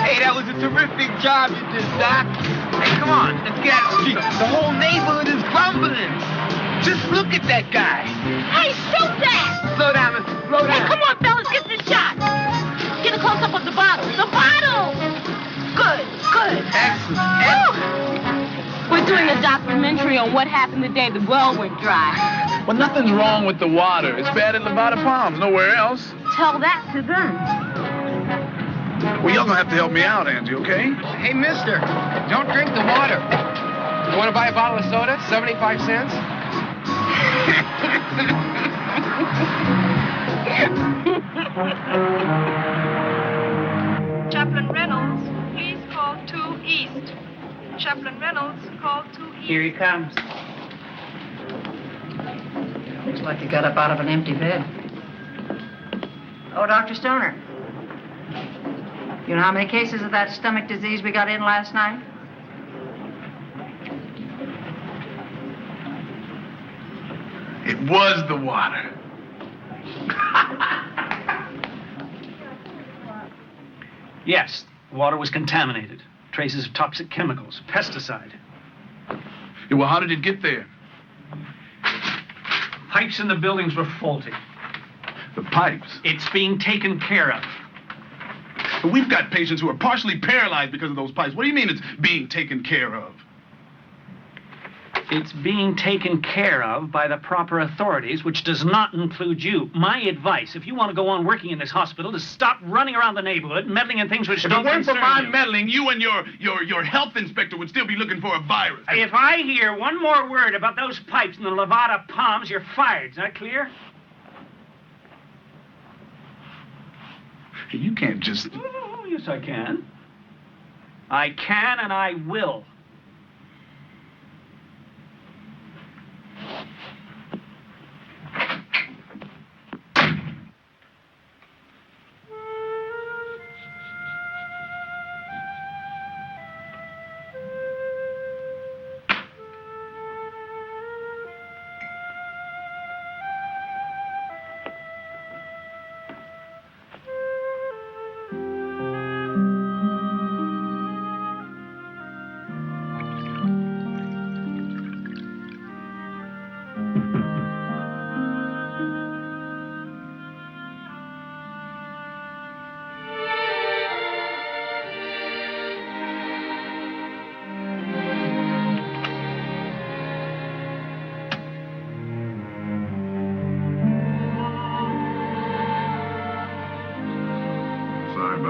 Speaker 16: Hey, that was a terrific job you did, Doc. Hey, come on. Let's get out of the street. The whole neighborhood is grumbling. Just look at that guy.
Speaker 17: Hey, shoot that.
Speaker 16: Slow down, mister. Slow down.
Speaker 17: Hey, come on, fellas. Get the shot. Get a close-up of the bottle. The bottle! Good, good.
Speaker 16: Excellent.
Speaker 21: We're doing a documentary on what happened the day the well went dry.
Speaker 1: Well, nothing's wrong with the water. It's bad in Nevada Palms, nowhere else.
Speaker 21: Tell that to them.
Speaker 1: Well, y'all gonna have to help me out, Angie, okay?
Speaker 16: Hey, mister, don't drink the water. You want to buy a bottle of soda? 75 cents?
Speaker 11: Chaplain Reynolds, please call 2 East. Chaplain Reynolds, call 2 East.
Speaker 15: Here he comes. Looks like he got up out of an empty bed. Oh, Dr. Stoner. You know how many cases of that stomach disease we got in last night?
Speaker 1: It was the water.
Speaker 13: Yes, the water was contaminated. Traces of toxic chemicals, pesticide.
Speaker 1: Yeah, well, how did it get there?
Speaker 13: Pipes in the buildings were faulty.
Speaker 1: The pipes?
Speaker 13: It's being taken care of.
Speaker 1: But we've got patients who are partially paralyzed because of those pipes. What do you mean it's being taken care of?
Speaker 13: It's being taken care of by the proper authorities, which does not include you. My advice, if you want to go on working in this hospital, is stop running around the neighborhood, meddling in things which don't concern you.
Speaker 1: If it weren't for my meddling, you and your health inspector would still be looking for a virus.
Speaker 13: If I hear one more word about those pipes in the Levada Palms, you're fired. Is that clear?
Speaker 1: You can't just...
Speaker 13: Oh, yes, I can. I can and I will.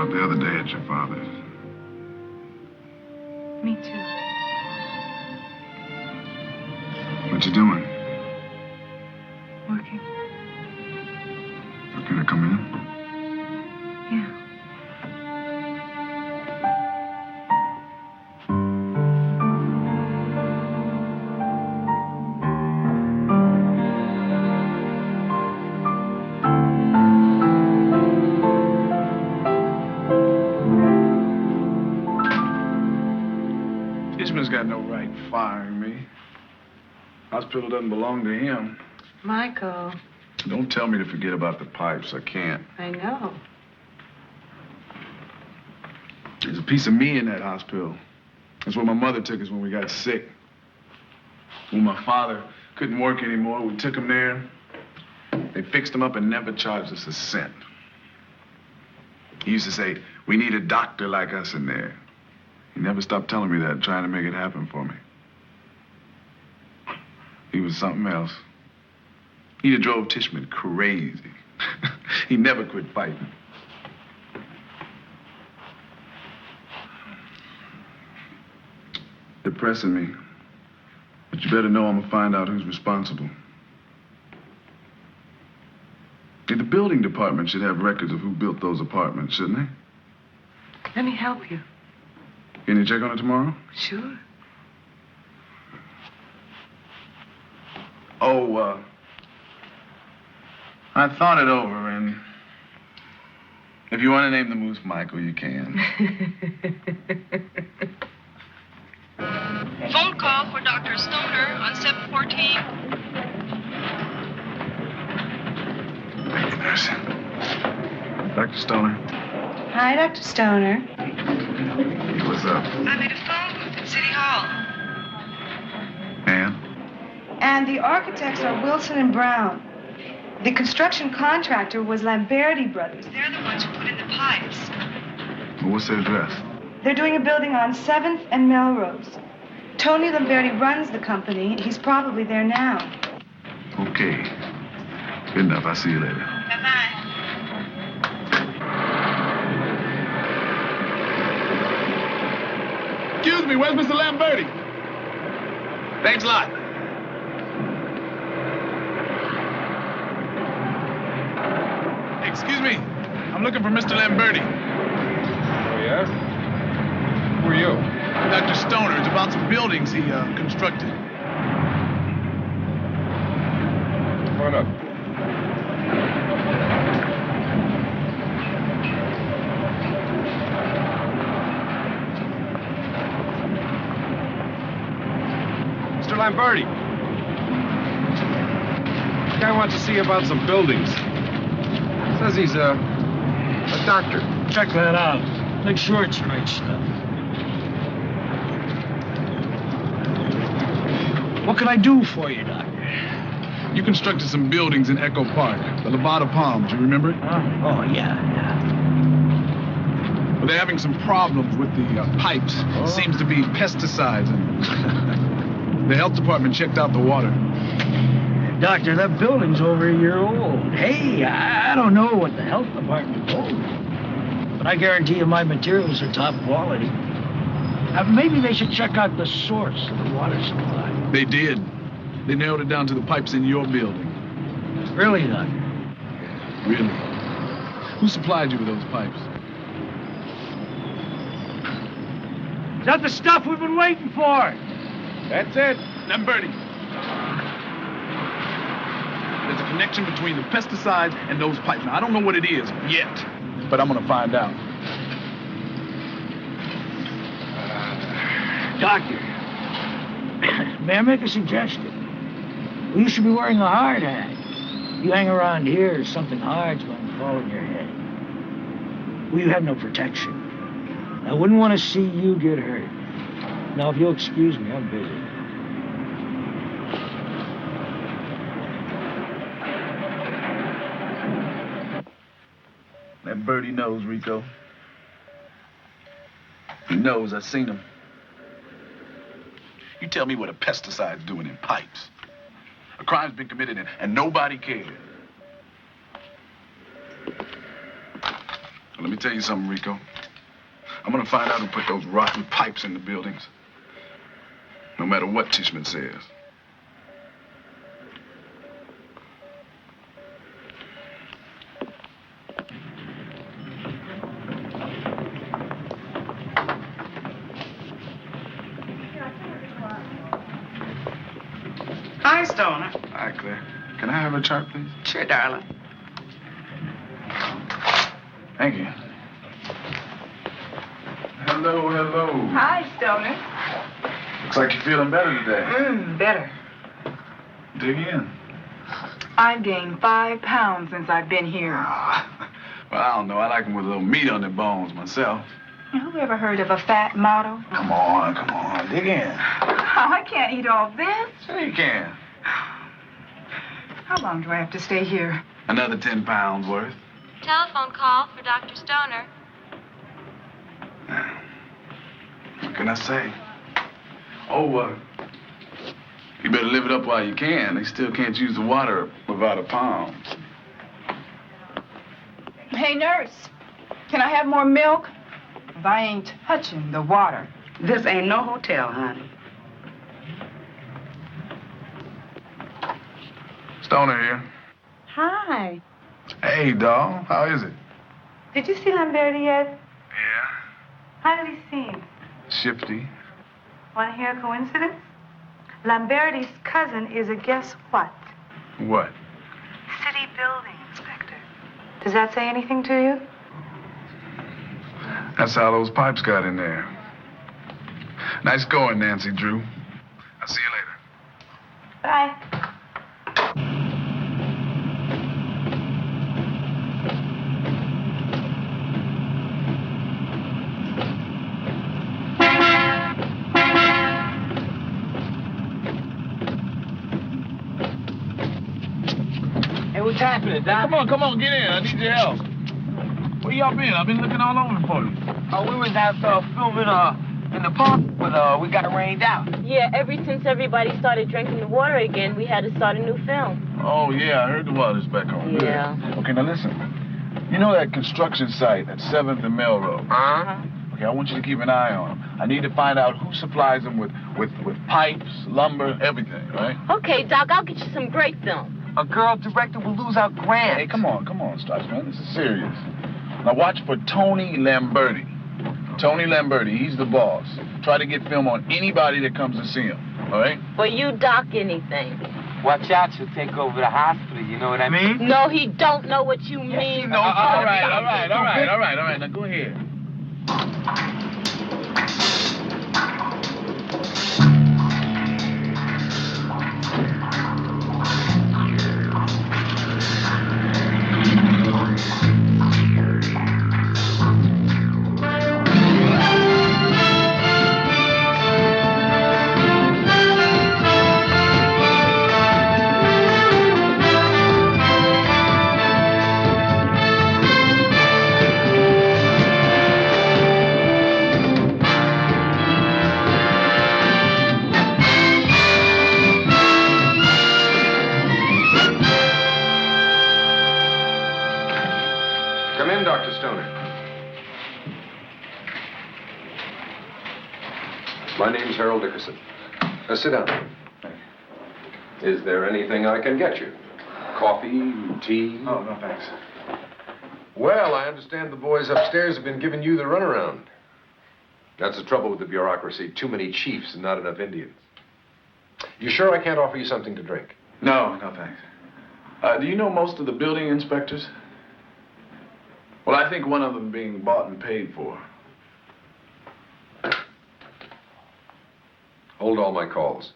Speaker 5: The other day at your father's.
Speaker 8: Me too.
Speaker 5: What you doing?
Speaker 8: Working.
Speaker 5: Can I come in?
Speaker 8: Yeah.
Speaker 1: Tishman's got no right firing me. Hospital doesn't belong to him.
Speaker 8: Michael.
Speaker 5: Don't tell me to forget about the pipes. I can't.
Speaker 8: I know.
Speaker 5: There's a piece of me in that hospital. That's where my mother took us when we got sick. When my father couldn't work anymore, we took him there. They fixed him up and never charged us a cent. He used to say, "We need a doctor like us in there." He never stopped telling me that, trying to make it happen for me. He was something else. He drove Tishman crazy. He never quit fighting. Depressing me. But you better know I'm gonna find out who's responsible. The building department should have records of who built those apartments, shouldn't they?
Speaker 8: Let me help you.
Speaker 5: Can you check on it tomorrow?
Speaker 8: Sure.
Speaker 5: Oh, I thought it over, and if you want to name the moose Michael, you can.
Speaker 11: Phone call for Dr. Stoner on 714.
Speaker 5: Thank you, nurse. Dr. Stoner.
Speaker 8: Hi, Dr. Stoner.
Speaker 5: What's up?
Speaker 8: I'm at a phone booth at City Hall.
Speaker 5: And
Speaker 8: the architects are Wilson and Brown. The construction contractor was Lamberti Brothers. They're the ones who put in the pipes.
Speaker 5: Well, what's their address?
Speaker 8: They're doing a building on 7th and Melrose. Tony Lamberti runs the company. He's probably there now.
Speaker 5: Okay. Good enough. I'll see you later.
Speaker 8: Bye-bye.
Speaker 1: Excuse me, where's Mr. Lamberti? Thanks a lot. Excuse me. I'm looking for Mr. Lamberti.
Speaker 6: Oh, yes? Who are you?
Speaker 1: Dr. Stoner. It's about some buildings he constructed.
Speaker 6: Come on up. Mr. Lamberti. This guy wants to see you about some buildings. Says he's a doctor.
Speaker 13: Check that out. Make sure it's right stuff. What can I do for you, Doctor?
Speaker 1: You constructed some buildings in Echo Park, the Levada Palms, you remember it?
Speaker 9: Oh, yeah.
Speaker 1: Well, they're having some problems with the pipes. Seems to be pesticides. And the health department checked out the water.
Speaker 9: Doctor, that building's over a year old. Hey, I don't know what the health department told me, but I guarantee you my materials are top quality. Maybe they should check out the source of the water supply.
Speaker 1: They did. They narrowed it down to the pipes in your building.
Speaker 9: Really, Doctor?
Speaker 1: Really? Who supplied you with those pipes?
Speaker 9: Is that the stuff we've been waiting for?
Speaker 1: That's it. Lamberti. There's a connection between the pesticides and those pipes. Now, I don't know what it is yet, but I'm going to find out.
Speaker 9: Doctor, may I make a suggestion? Well, you should be wearing a hard hat. You hang around here, something hard's going to fall on your head. Well, you have no protection. I wouldn't want to see you get hurt. Now, if you'll excuse me, I'm busy.
Speaker 1: That birdie knows, Rico. He knows. I've seen him. You tell me what a pesticide's doing in pipes. A crime's been committed and nobody cared. Well, let me tell you something, Rico. I'm gonna find out who put those rotten pipes in the buildings. No matter what Tishman says.
Speaker 12: Hi, Stoner.
Speaker 1: Hi, Claire. Can I have a chart, please?
Speaker 12: Sure, darling.
Speaker 1: Thank you. Hello, hello.
Speaker 12: Hi, Stoner.
Speaker 1: Looks like you're feeling better today.
Speaker 12: Better.
Speaker 1: Dig in.
Speaker 12: I've gained 5 pounds since I've been here.
Speaker 1: Well, I don't know. I like them with a little meat on their bones myself.
Speaker 12: Who ever heard of a fat model?
Speaker 1: Come on. Dig in.
Speaker 12: I can't eat all this.
Speaker 1: Sure you can.
Speaker 12: How long do I have to stay here?
Speaker 1: Another 10 pounds worth.
Speaker 11: Telephone call for Dr. Stoner.
Speaker 1: What can I say? Oh, you better live it up while you can. They still can't use the water without a palm.
Speaker 12: Hey, nurse. Can I have more milk? I ain't touching the water. This ain't no hotel, honey.
Speaker 1: Stoner here.
Speaker 8: Hi.
Speaker 1: Hey, doll. How is it?
Speaker 8: Did you see Lamberti yet?
Speaker 1: Yeah.
Speaker 8: How did he seem?
Speaker 1: Shifty.
Speaker 8: Want to hear a coincidence? Lamberti's cousin is a guess what?
Speaker 1: What?
Speaker 8: City building inspector. Does that say anything to you?
Speaker 1: That's how those pipes got in there. Nice going, Nancy Drew. I'll see you later.
Speaker 8: Bye.
Speaker 9: Hey, what's happening, Doc?
Speaker 1: Come on, get in. I need your help. Where y'all been? I've been looking all over for you.
Speaker 9: We was out filming in the park, but we got rained out.
Speaker 18: Yeah, ever since everybody started drinking the water again, we had to start a new film.
Speaker 1: Oh, yeah, I heard the water's back on.
Speaker 18: Yeah.
Speaker 1: Good. Okay, now listen. You know that construction site at 7th and Melrose?
Speaker 18: Uh-huh.
Speaker 1: Okay, I want you to keep an eye on them. I need to find out who supplies them with pipes, lumber, everything, right?
Speaker 18: Okay, Doc, I'll get you some great film.
Speaker 9: A girl director will lose our grant.
Speaker 1: Hey, come on, Strauss, man. This is serious. Now watch for Tony Lamberti. Tony Lamberti, he's the boss. Try to get film on anybody that comes to see him, all right?
Speaker 18: For you, Doc, anything.
Speaker 9: Watch out, she'll take over the hospital, you know what I mean?
Speaker 18: No, he don't know what you mean.
Speaker 1: All right. Now go ahead.
Speaker 10: Come in, Dr. Stoner. My name's Harold Dickerson. Sit down. Is there anything I can get you? Coffee, tea?
Speaker 5: Oh, no, thanks.
Speaker 10: Well, I understand the boys upstairs have been giving you the runaround. That's the trouble with the bureaucracy. Too many chiefs and not enough Indians. You sure I can't offer you something to drink?
Speaker 5: No, thanks. Do you know most of the building inspectors? Well, I think one of them being bought and paid for.
Speaker 10: Hold all my calls.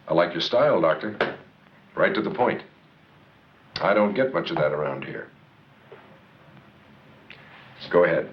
Speaker 10: I like your style, Doctor. Right to the point. I don't get much of that around here. Go ahead.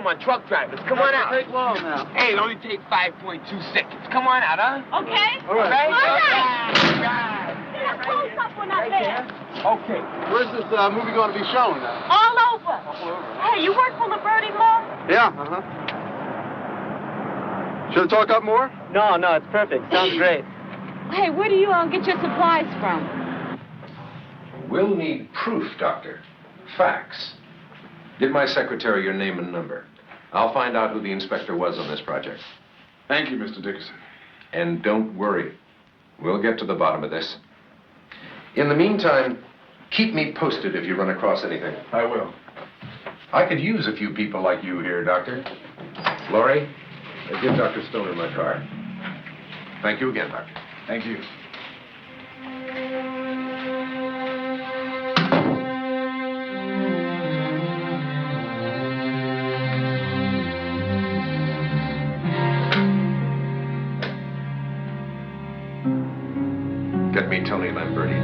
Speaker 16: On truck drivers. Come on out. Take long now. Hey, it only takes 5.2 seconds. Come on out, huh?
Speaker 17: Okay.
Speaker 16: All right.
Speaker 7: Okay. Where's this movie going to be shown now?
Speaker 17: All over. Hey, you work for Liberty Law?
Speaker 7: Yeah, Should I talk up more?
Speaker 20: No, it's perfect. Sounds great.
Speaker 17: Hey, where do you get your supplies from?
Speaker 10: We'll need proof, Doctor. Facts. Give my secretary your name and number. I'll find out who the inspector was on this project.
Speaker 5: Thank you, Mr. Dickerson.
Speaker 10: And don't worry. We'll get to the bottom of this. In the meantime, keep me posted if you run across anything.
Speaker 5: I will.
Speaker 10: I could use a few people like you here, Doctor. Laurie, give Dr. Stoner my card. Thank you again, Doctor.
Speaker 5: Thank you.
Speaker 10: Get me Tony Lamberti.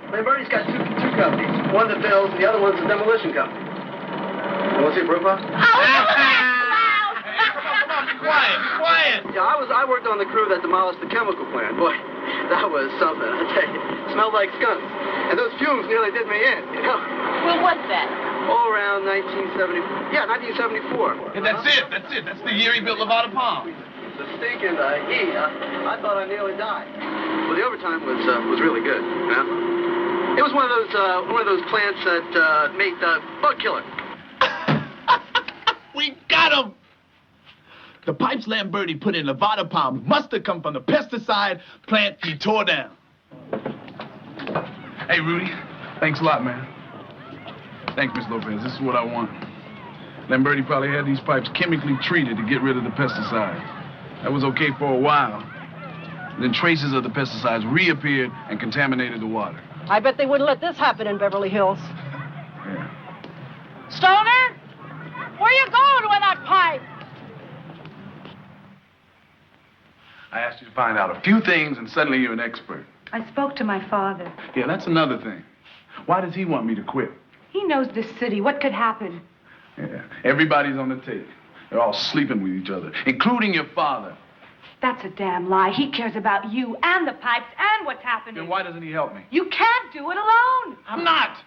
Speaker 23: Lamberti's got two companies. One that builds, and the other one's a demolition company. You want to see a proof of?
Speaker 16: Come on, be quiet.
Speaker 23: Yeah, I worked on the crew that demolished the chemical plant. Boy, that was something, I tell you. Smelled like skunks. And those fumes nearly did me in, you know.
Speaker 17: Well, what's that?
Speaker 23: All around 1970. Yeah, 1974.
Speaker 16: Yeah, that's it. That's the year he built Levada Palm.
Speaker 23: The stink and the heat, I thought I nearly died. Well, the overtime was really good, you know? It was one of those plants that made the bug killer.
Speaker 16: We got him! The pipes Lamberti put in Levada Palm must have come from the pesticide plant he tore down.
Speaker 5: Hey, Rudy. Thanks a lot, man. Thanks, Miss Lopez. This is what I want. Lamberti probably had these pipes chemically treated to get rid of the pesticides. That was okay for a while. Then traces of the pesticides reappeared and contaminated the water.
Speaker 24: I bet they wouldn't let this happen in Beverly Hills.
Speaker 5: Yeah.
Speaker 17: Stoner? Where you going with that pipe?
Speaker 5: I asked you to find out a few things, and suddenly you're an expert.
Speaker 8: I spoke to my father.
Speaker 5: Yeah, that's another thing. Why does he want me to quit?
Speaker 8: He knows this city. What could happen?
Speaker 5: Yeah, everybody's on the take. They're all sleeping with each other, including your father.
Speaker 8: That's a damn lie. He cares about you and the pipes and what's happening.
Speaker 5: Then why doesn't he help me?
Speaker 8: You can't do it alone.
Speaker 5: I'm not.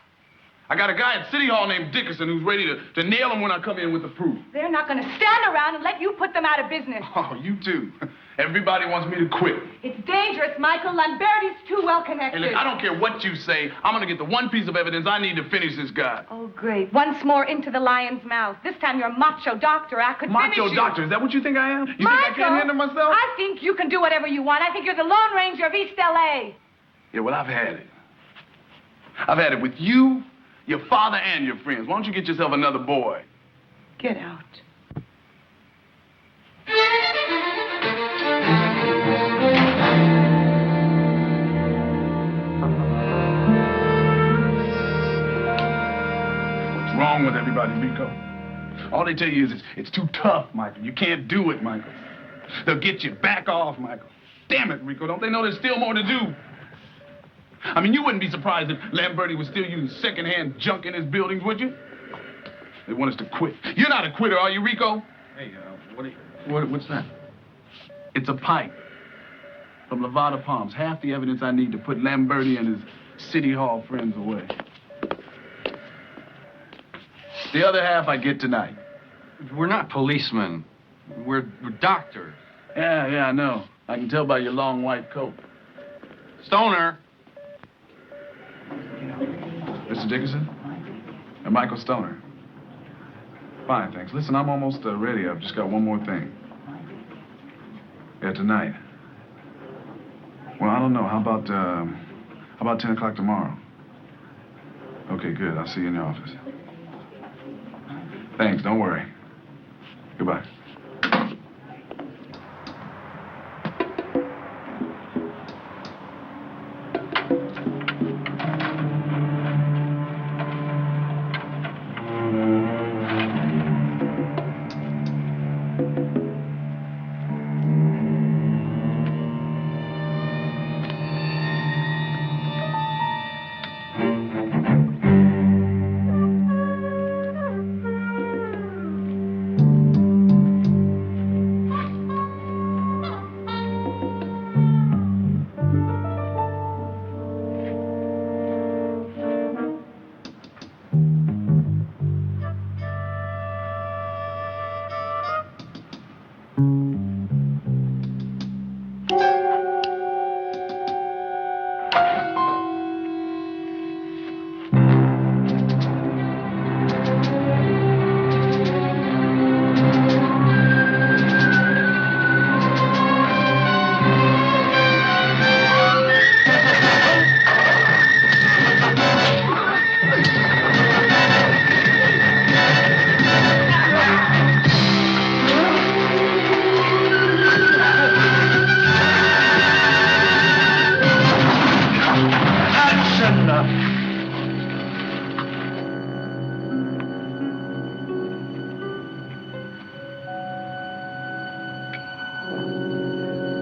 Speaker 5: I got a guy at City Hall named Dickerson who's ready to nail him when I come in with the proof.
Speaker 8: They're not going to stand around and let you put them out of business.
Speaker 5: Oh, you too. Everybody wants me to quit.
Speaker 8: It's dangerous, Michael. Lamberti's too well connected.
Speaker 5: Hey, look, I don't care what you say. I'm going to get the one piece of evidence I need to finish this guy.
Speaker 8: Oh, great. Once more into the lion's mouth. This time you're a macho doctor. I could finish you.
Speaker 5: Macho doctor? Is that what you think I am? You
Speaker 8: Michael,
Speaker 5: think I can't handle myself?
Speaker 8: I think you can do whatever you want. I think you're the Lone Ranger of East L.A.
Speaker 5: Yeah, well, I've had it. I've had it with you, your father, and your friends. Why don't you get yourself another boy?
Speaker 8: Get out.
Speaker 5: What's wrong with everybody, Rico? All they tell you is it's too tough, Michael. You can't do it, Michael.
Speaker 1: They'll get you. Back off, Michael. Damn it, Rico. Don't they know there's still more to do? I mean, you wouldn't be surprised if Lamberti was still using secondhand junk in his buildings, would you? They want us to quit. You're not a quitter, are you, Rico?
Speaker 2: Hey,
Speaker 1: What's that? It's a pipe from Levada Palms. Half the evidence I need to put Lamberti and his city hall friends away. The other half I get tonight.
Speaker 2: We're not policemen. We're doctors.
Speaker 1: Yeah, I know. I can tell by your long white coat.
Speaker 2: Stoner.
Speaker 1: Mr. Dickerson? And Michael Stoner. Fine, thanks. Listen, I'm almost ready. I've just got one more thing. Yeah, tonight. Well, I don't know. How about 10 o'clock tomorrow? Okay, good. I'll see you in the office. Thanks. Don't worry. Goodbye.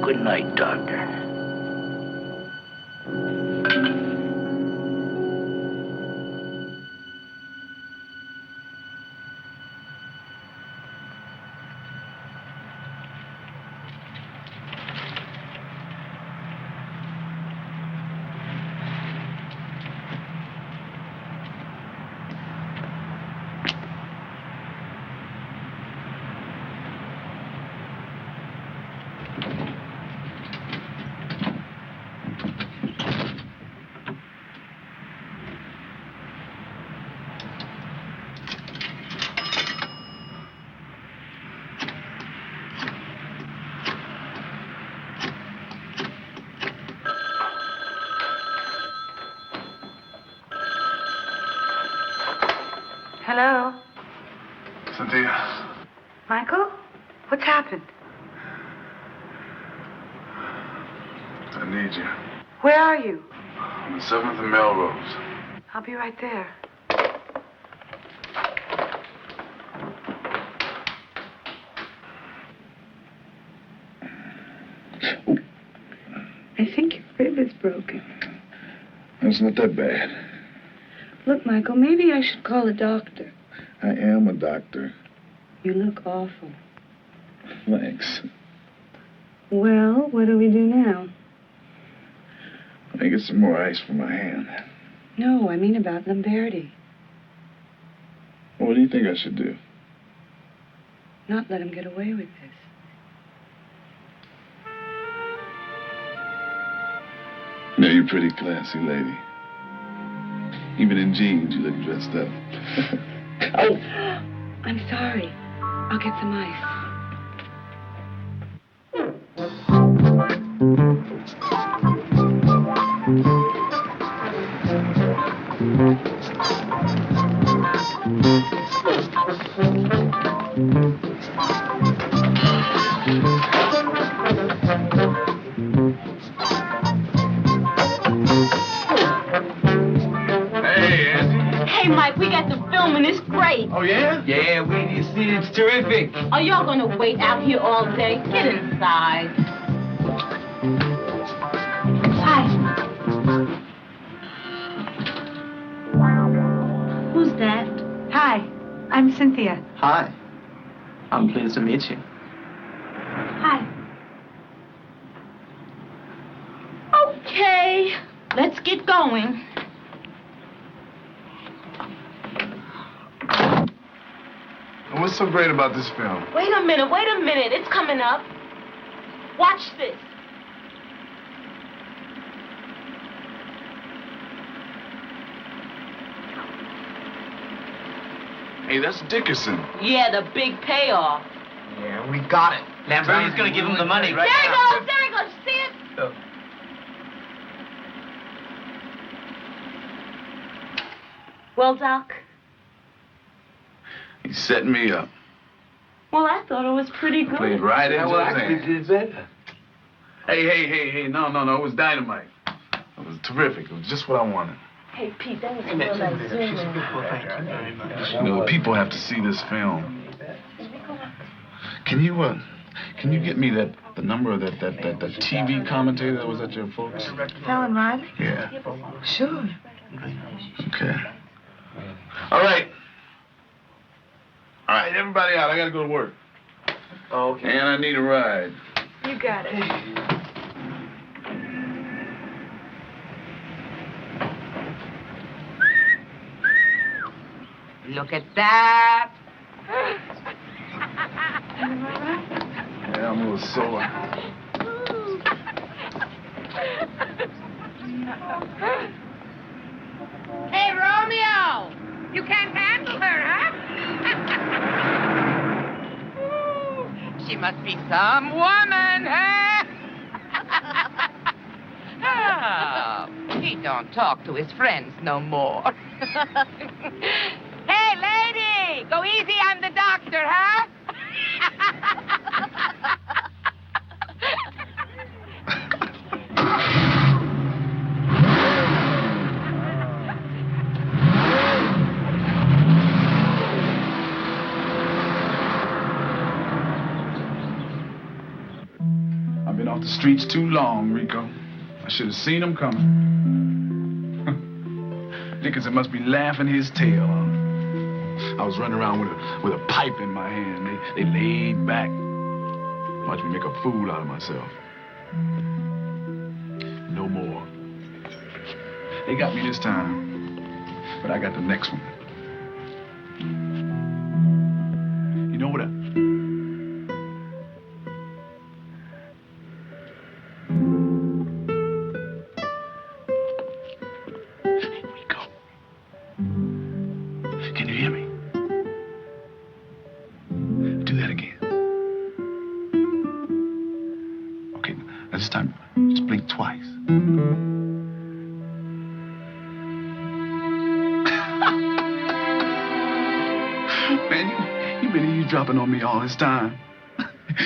Speaker 9: Good night, Doctor.
Speaker 8: Hello?
Speaker 1: Cynthia.
Speaker 8: Michael? What's happened?
Speaker 1: I need you.
Speaker 8: Where are you?
Speaker 1: On the 7th and Melrose.
Speaker 8: I'll be right there.
Speaker 3: I think your rib is broken.
Speaker 1: It's not that bad.
Speaker 3: Look, Michael, maybe I should call a doctor.
Speaker 1: I am a doctor.
Speaker 3: You look awful.
Speaker 1: Thanks.
Speaker 3: Well, what do we do now?
Speaker 1: Let me get some more ice for my hand.
Speaker 3: No, I mean about Lamberti.
Speaker 1: Well, what do you think I should do?
Speaker 3: Not let him get away with this.
Speaker 1: You know, you're a pretty classy lady. Even in jeans, you look dressed up.
Speaker 3: Oh! I'm sorry. I'll get some ice.
Speaker 18: Hey, Mike, we got the film and it's great.
Speaker 16: Oh, yeah? Yeah, wait till you see it. It's terrific.
Speaker 18: Are y'all gonna wait out here all day? Get inside.
Speaker 8: Hi.
Speaker 18: Who's that?
Speaker 8: Hi. I'm Cynthia.
Speaker 20: Hi. I'm pleased to meet you.
Speaker 8: Hi.
Speaker 18: Okay, let's get going.
Speaker 5: What's so great about this film?
Speaker 18: Wait a minute, it's coming up. Watch this.
Speaker 5: Hey, that's Dickerson.
Speaker 18: Yeah, the big payoff.
Speaker 16: Yeah, we got it. Lamberti's gonna give him the money right now.
Speaker 18: There he goes, see it?
Speaker 16: Oh.
Speaker 18: Well, Doc?
Speaker 5: He set me up.
Speaker 18: Well, I thought it was pretty good.
Speaker 5: Played right into his hand.
Speaker 16: did better.
Speaker 5: Hey, no, it was dynamite. It was terrific. It was just what I wanted.
Speaker 18: Hey, Pete, that was a real nice Zoom.
Speaker 5: You know, the people have to see this film. Can you get me the number of that TV commentator that was at your folks?
Speaker 12: Helen Riley?
Speaker 5: Yeah.
Speaker 12: Sure.
Speaker 5: Okay. All right, everybody out. I gotta go to work.
Speaker 16: Okay.
Speaker 5: And I need a ride.
Speaker 8: You got it.
Speaker 12: Look at that.
Speaker 5: Yeah, I'm a little sore.
Speaker 17: Hey, Romeo! You can't handle her, huh?
Speaker 12: She must be some woman, huh? Oh, he don't talk to his friends no more. Hey, lady! Go easy on the doctor, huh?
Speaker 5: I've been off the streets too long, Rico. I should have seen him coming. Dickinson must be laughing his tail off. I was running around with a pipe in my hand. They laid back. Watch me make a fool out of myself. No more. They got me this time, but I got the next one. You know what? Can you hear me? Do that again. Okay, now this time, just blink twice. Man, you been eavesdropping on me all this time.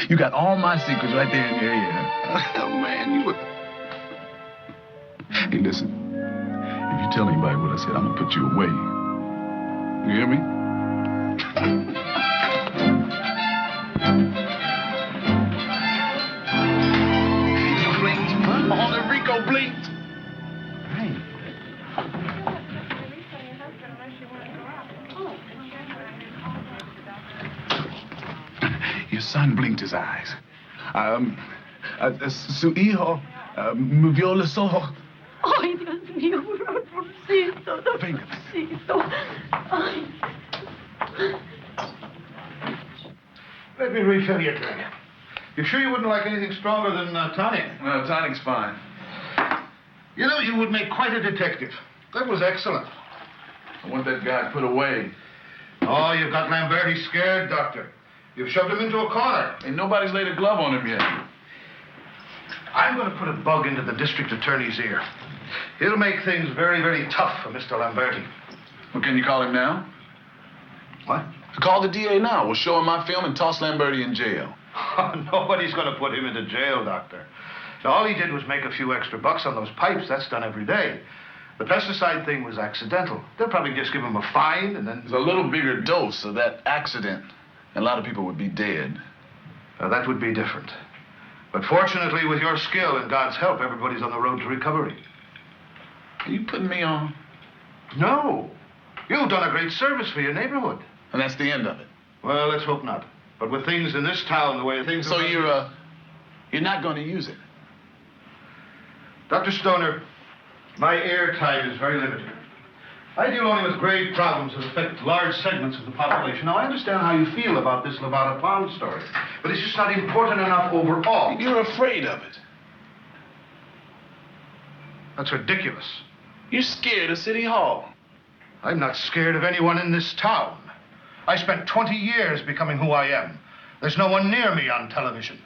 Speaker 5: You got all my secrets right there in your ear. Oh, man, you were... Hey, listen. If you tell anybody what I said, I'm gonna put you away. You hear me? You blinked. Oh, the Rico blinked. Hey. Your son blinked his eyes. Su hijo movió los ojos.
Speaker 18: Ay, Dios mío, Ramoncito, Ramoncito. Ay.
Speaker 7: Let me refill your drink. You sure you wouldn't like anything stronger than tonic?
Speaker 5: No, tonic's fine.
Speaker 7: You know, you would make quite a detective. That was excellent.
Speaker 5: I want that guy put away.
Speaker 7: Oh, you've got Lamberti scared, Doctor. You've shoved him into a corner.
Speaker 5: And nobody's laid a glove on him yet.
Speaker 7: I'm going to put a bug into the district attorney's ear. It'll make things very, very tough for Mr. Lamberti.
Speaker 5: Well, can you call him now?
Speaker 7: What?
Speaker 5: Call the DA now. We'll show him my film and toss Lamberti in jail.
Speaker 7: Nobody's going to put him into jail, Doctor. Now, all he did was make a few extra bucks on those pipes. That's done every day. The pesticide thing was accidental. They'll probably just give him a fine and then...
Speaker 1: There's a little bigger dose of that accident, and a lot of people would be dead.
Speaker 7: Now, that would be different. But fortunately, with your skill and God's help, everybody's on the road to recovery.
Speaker 1: Are you putting me on?
Speaker 7: No. You've done a great service for your neighborhood.
Speaker 1: And that's the end of it?
Speaker 7: Well, let's hope not. But with things in this town the way things
Speaker 1: So
Speaker 7: are...
Speaker 1: you're not going to use it?
Speaker 7: Dr. Stoner, my airtime is very limited. I deal only with grave problems that affect large segments of the population. Now, I understand how you feel about this Levada Pound story, but it's just not important enough overall.
Speaker 1: You're afraid of it.
Speaker 7: That's ridiculous.
Speaker 1: You're scared of City Hall.
Speaker 7: I'm not scared of anyone in this town. I spent 20 years becoming who I am. There's no one near me on television.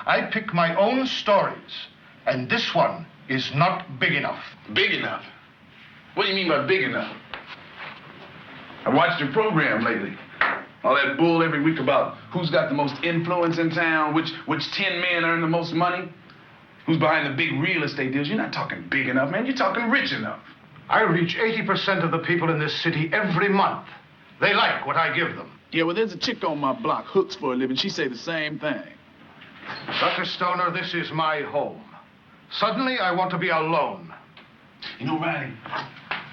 Speaker 7: I pick my own stories, and this one is not big enough.
Speaker 1: Big enough? What do you mean by big enough? I watched your program lately. All that bull every week about who's got the most influence in town, which 10 men earn the most money, who's behind the big real estate deals. You're not talking big enough, man. You're talking rich enough.
Speaker 7: I reach 80% of the people in this city every month. They like what I give them.
Speaker 1: Yeah, well, there's a chick on my block, hooks for a living. She say the same thing.
Speaker 7: Dr. Stoner, this is my home. Suddenly, I want to be alone.
Speaker 1: You know, Riley,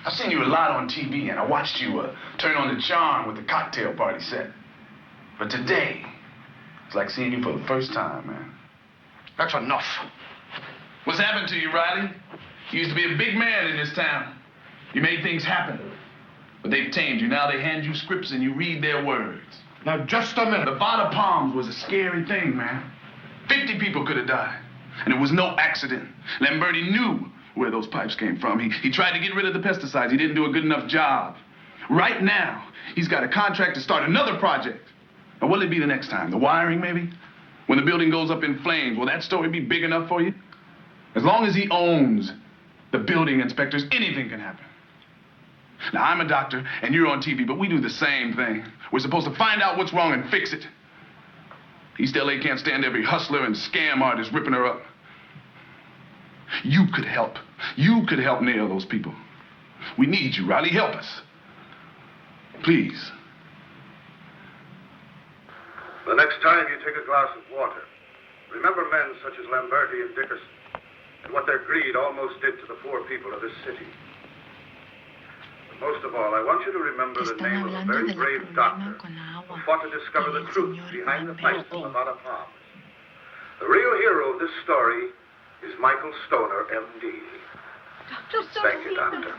Speaker 1: I've seen you a lot on TV, and I watched you turn on the charm with the cocktail party set. But today, it's like seeing you for the first time, man.
Speaker 7: That's enough.
Speaker 1: What's happened to you, Riley? You used to be a big man in this town. You made things happen. But they've tamed you. Now they hand you scripts and you read their words.
Speaker 7: Now, just a minute.
Speaker 1: Levada Palms was a scary thing, man. 50 people could have died. And it was no accident. Lamberti knew where those pipes came from. He tried to get rid of the pesticides. He didn't do a good enough job. Right now, he's got a contract to start another project. Now, what'll it be the next time? The wiring, maybe? When the building goes up in flames, will that story be big enough for you? As long as he owns the building inspectors, anything can happen. Now, I'm a doctor, and you're on TV, but we do the same thing. We're supposed to find out what's wrong and fix it. East LA can't stand every hustler and scam artist ripping her up. You could help. You could help nail those people. We need you, Riley. Help us. Please.
Speaker 7: The next time you take a glass of water, remember men such as Lamberti and Dickerson and what their greed almost did to the poor people of this city. But most of all, I want you to remember the name of a very brave doctor who fought to discover the truth behind the pipes of Levada Palms. The real hero of this story is Michael Stoner, M.D. Thank you, Doctor.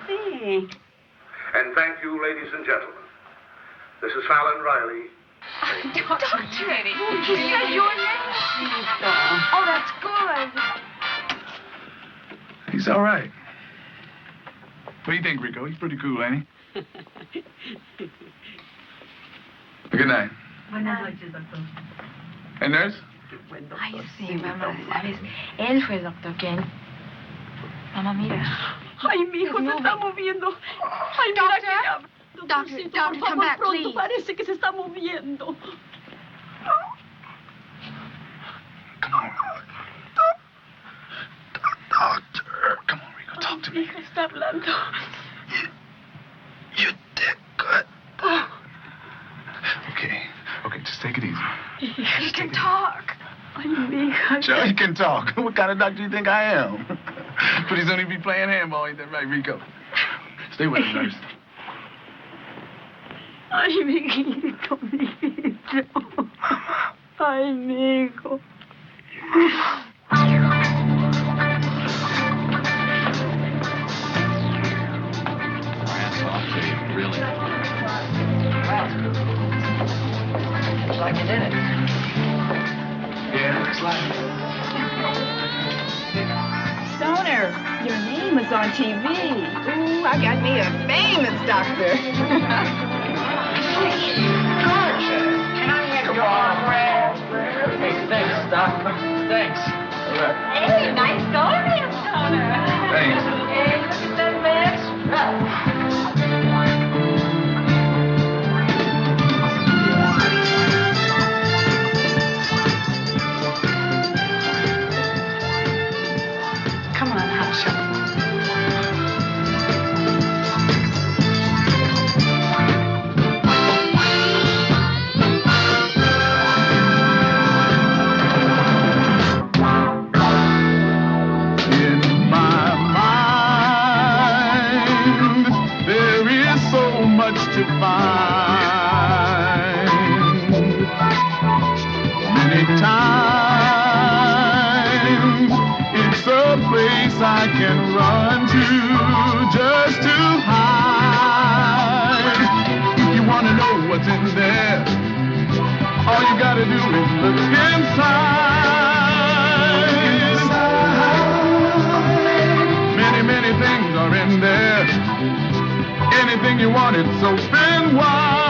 Speaker 7: And thank you, ladies and gentlemen. This is Fallon Riley.
Speaker 17: Doctor, you said your name. Oh, that's good.
Speaker 1: He's all right. What do you think, Rico? He's pretty cool, ain't he? Good night.
Speaker 15: Buenas noches, doctor.
Speaker 1: Hey, nurse?
Speaker 18: Ay, sí, mamá, ¿sabes? Él fue el doctor Ken. Mamá, mira.
Speaker 17: Ay, mi hijo se está moviendo. Ay, mira que habla. Doctor, come back, please. Parece que se está moviendo.
Speaker 1: Come on. Doctor, come on, Rico, talk to me.
Speaker 17: Mi hija está hablando.
Speaker 1: You did good. Okay, just take it easy.
Speaker 17: He can talk. Ay, mi hija.
Speaker 1: Sure, he can talk. What kind of doctor do you think I am? Pretty soon he'll be playing handball, ain't that right, Rico? Stay with him, nurse.
Speaker 17: Ay, mi hijito, mi hijito. Ay, mi hijo.
Speaker 2: Really?
Speaker 15: Looks like you did it.
Speaker 1: Yeah, looks like
Speaker 12: Stoner, your name is on TV. Ooh, I got me a famous doctor.
Speaker 20: Hey, thanks, Doc. Thanks.
Speaker 17: Hey, nice story, Stoner.
Speaker 1: Thanks.
Speaker 17: Hey, look at that bitch.
Speaker 8: Come on, Howsham.
Speaker 5: place I can run to just to hide. If you want to know what's in there, all you gotta do is look inside. Many things are in there. Anything you want, it's open wide.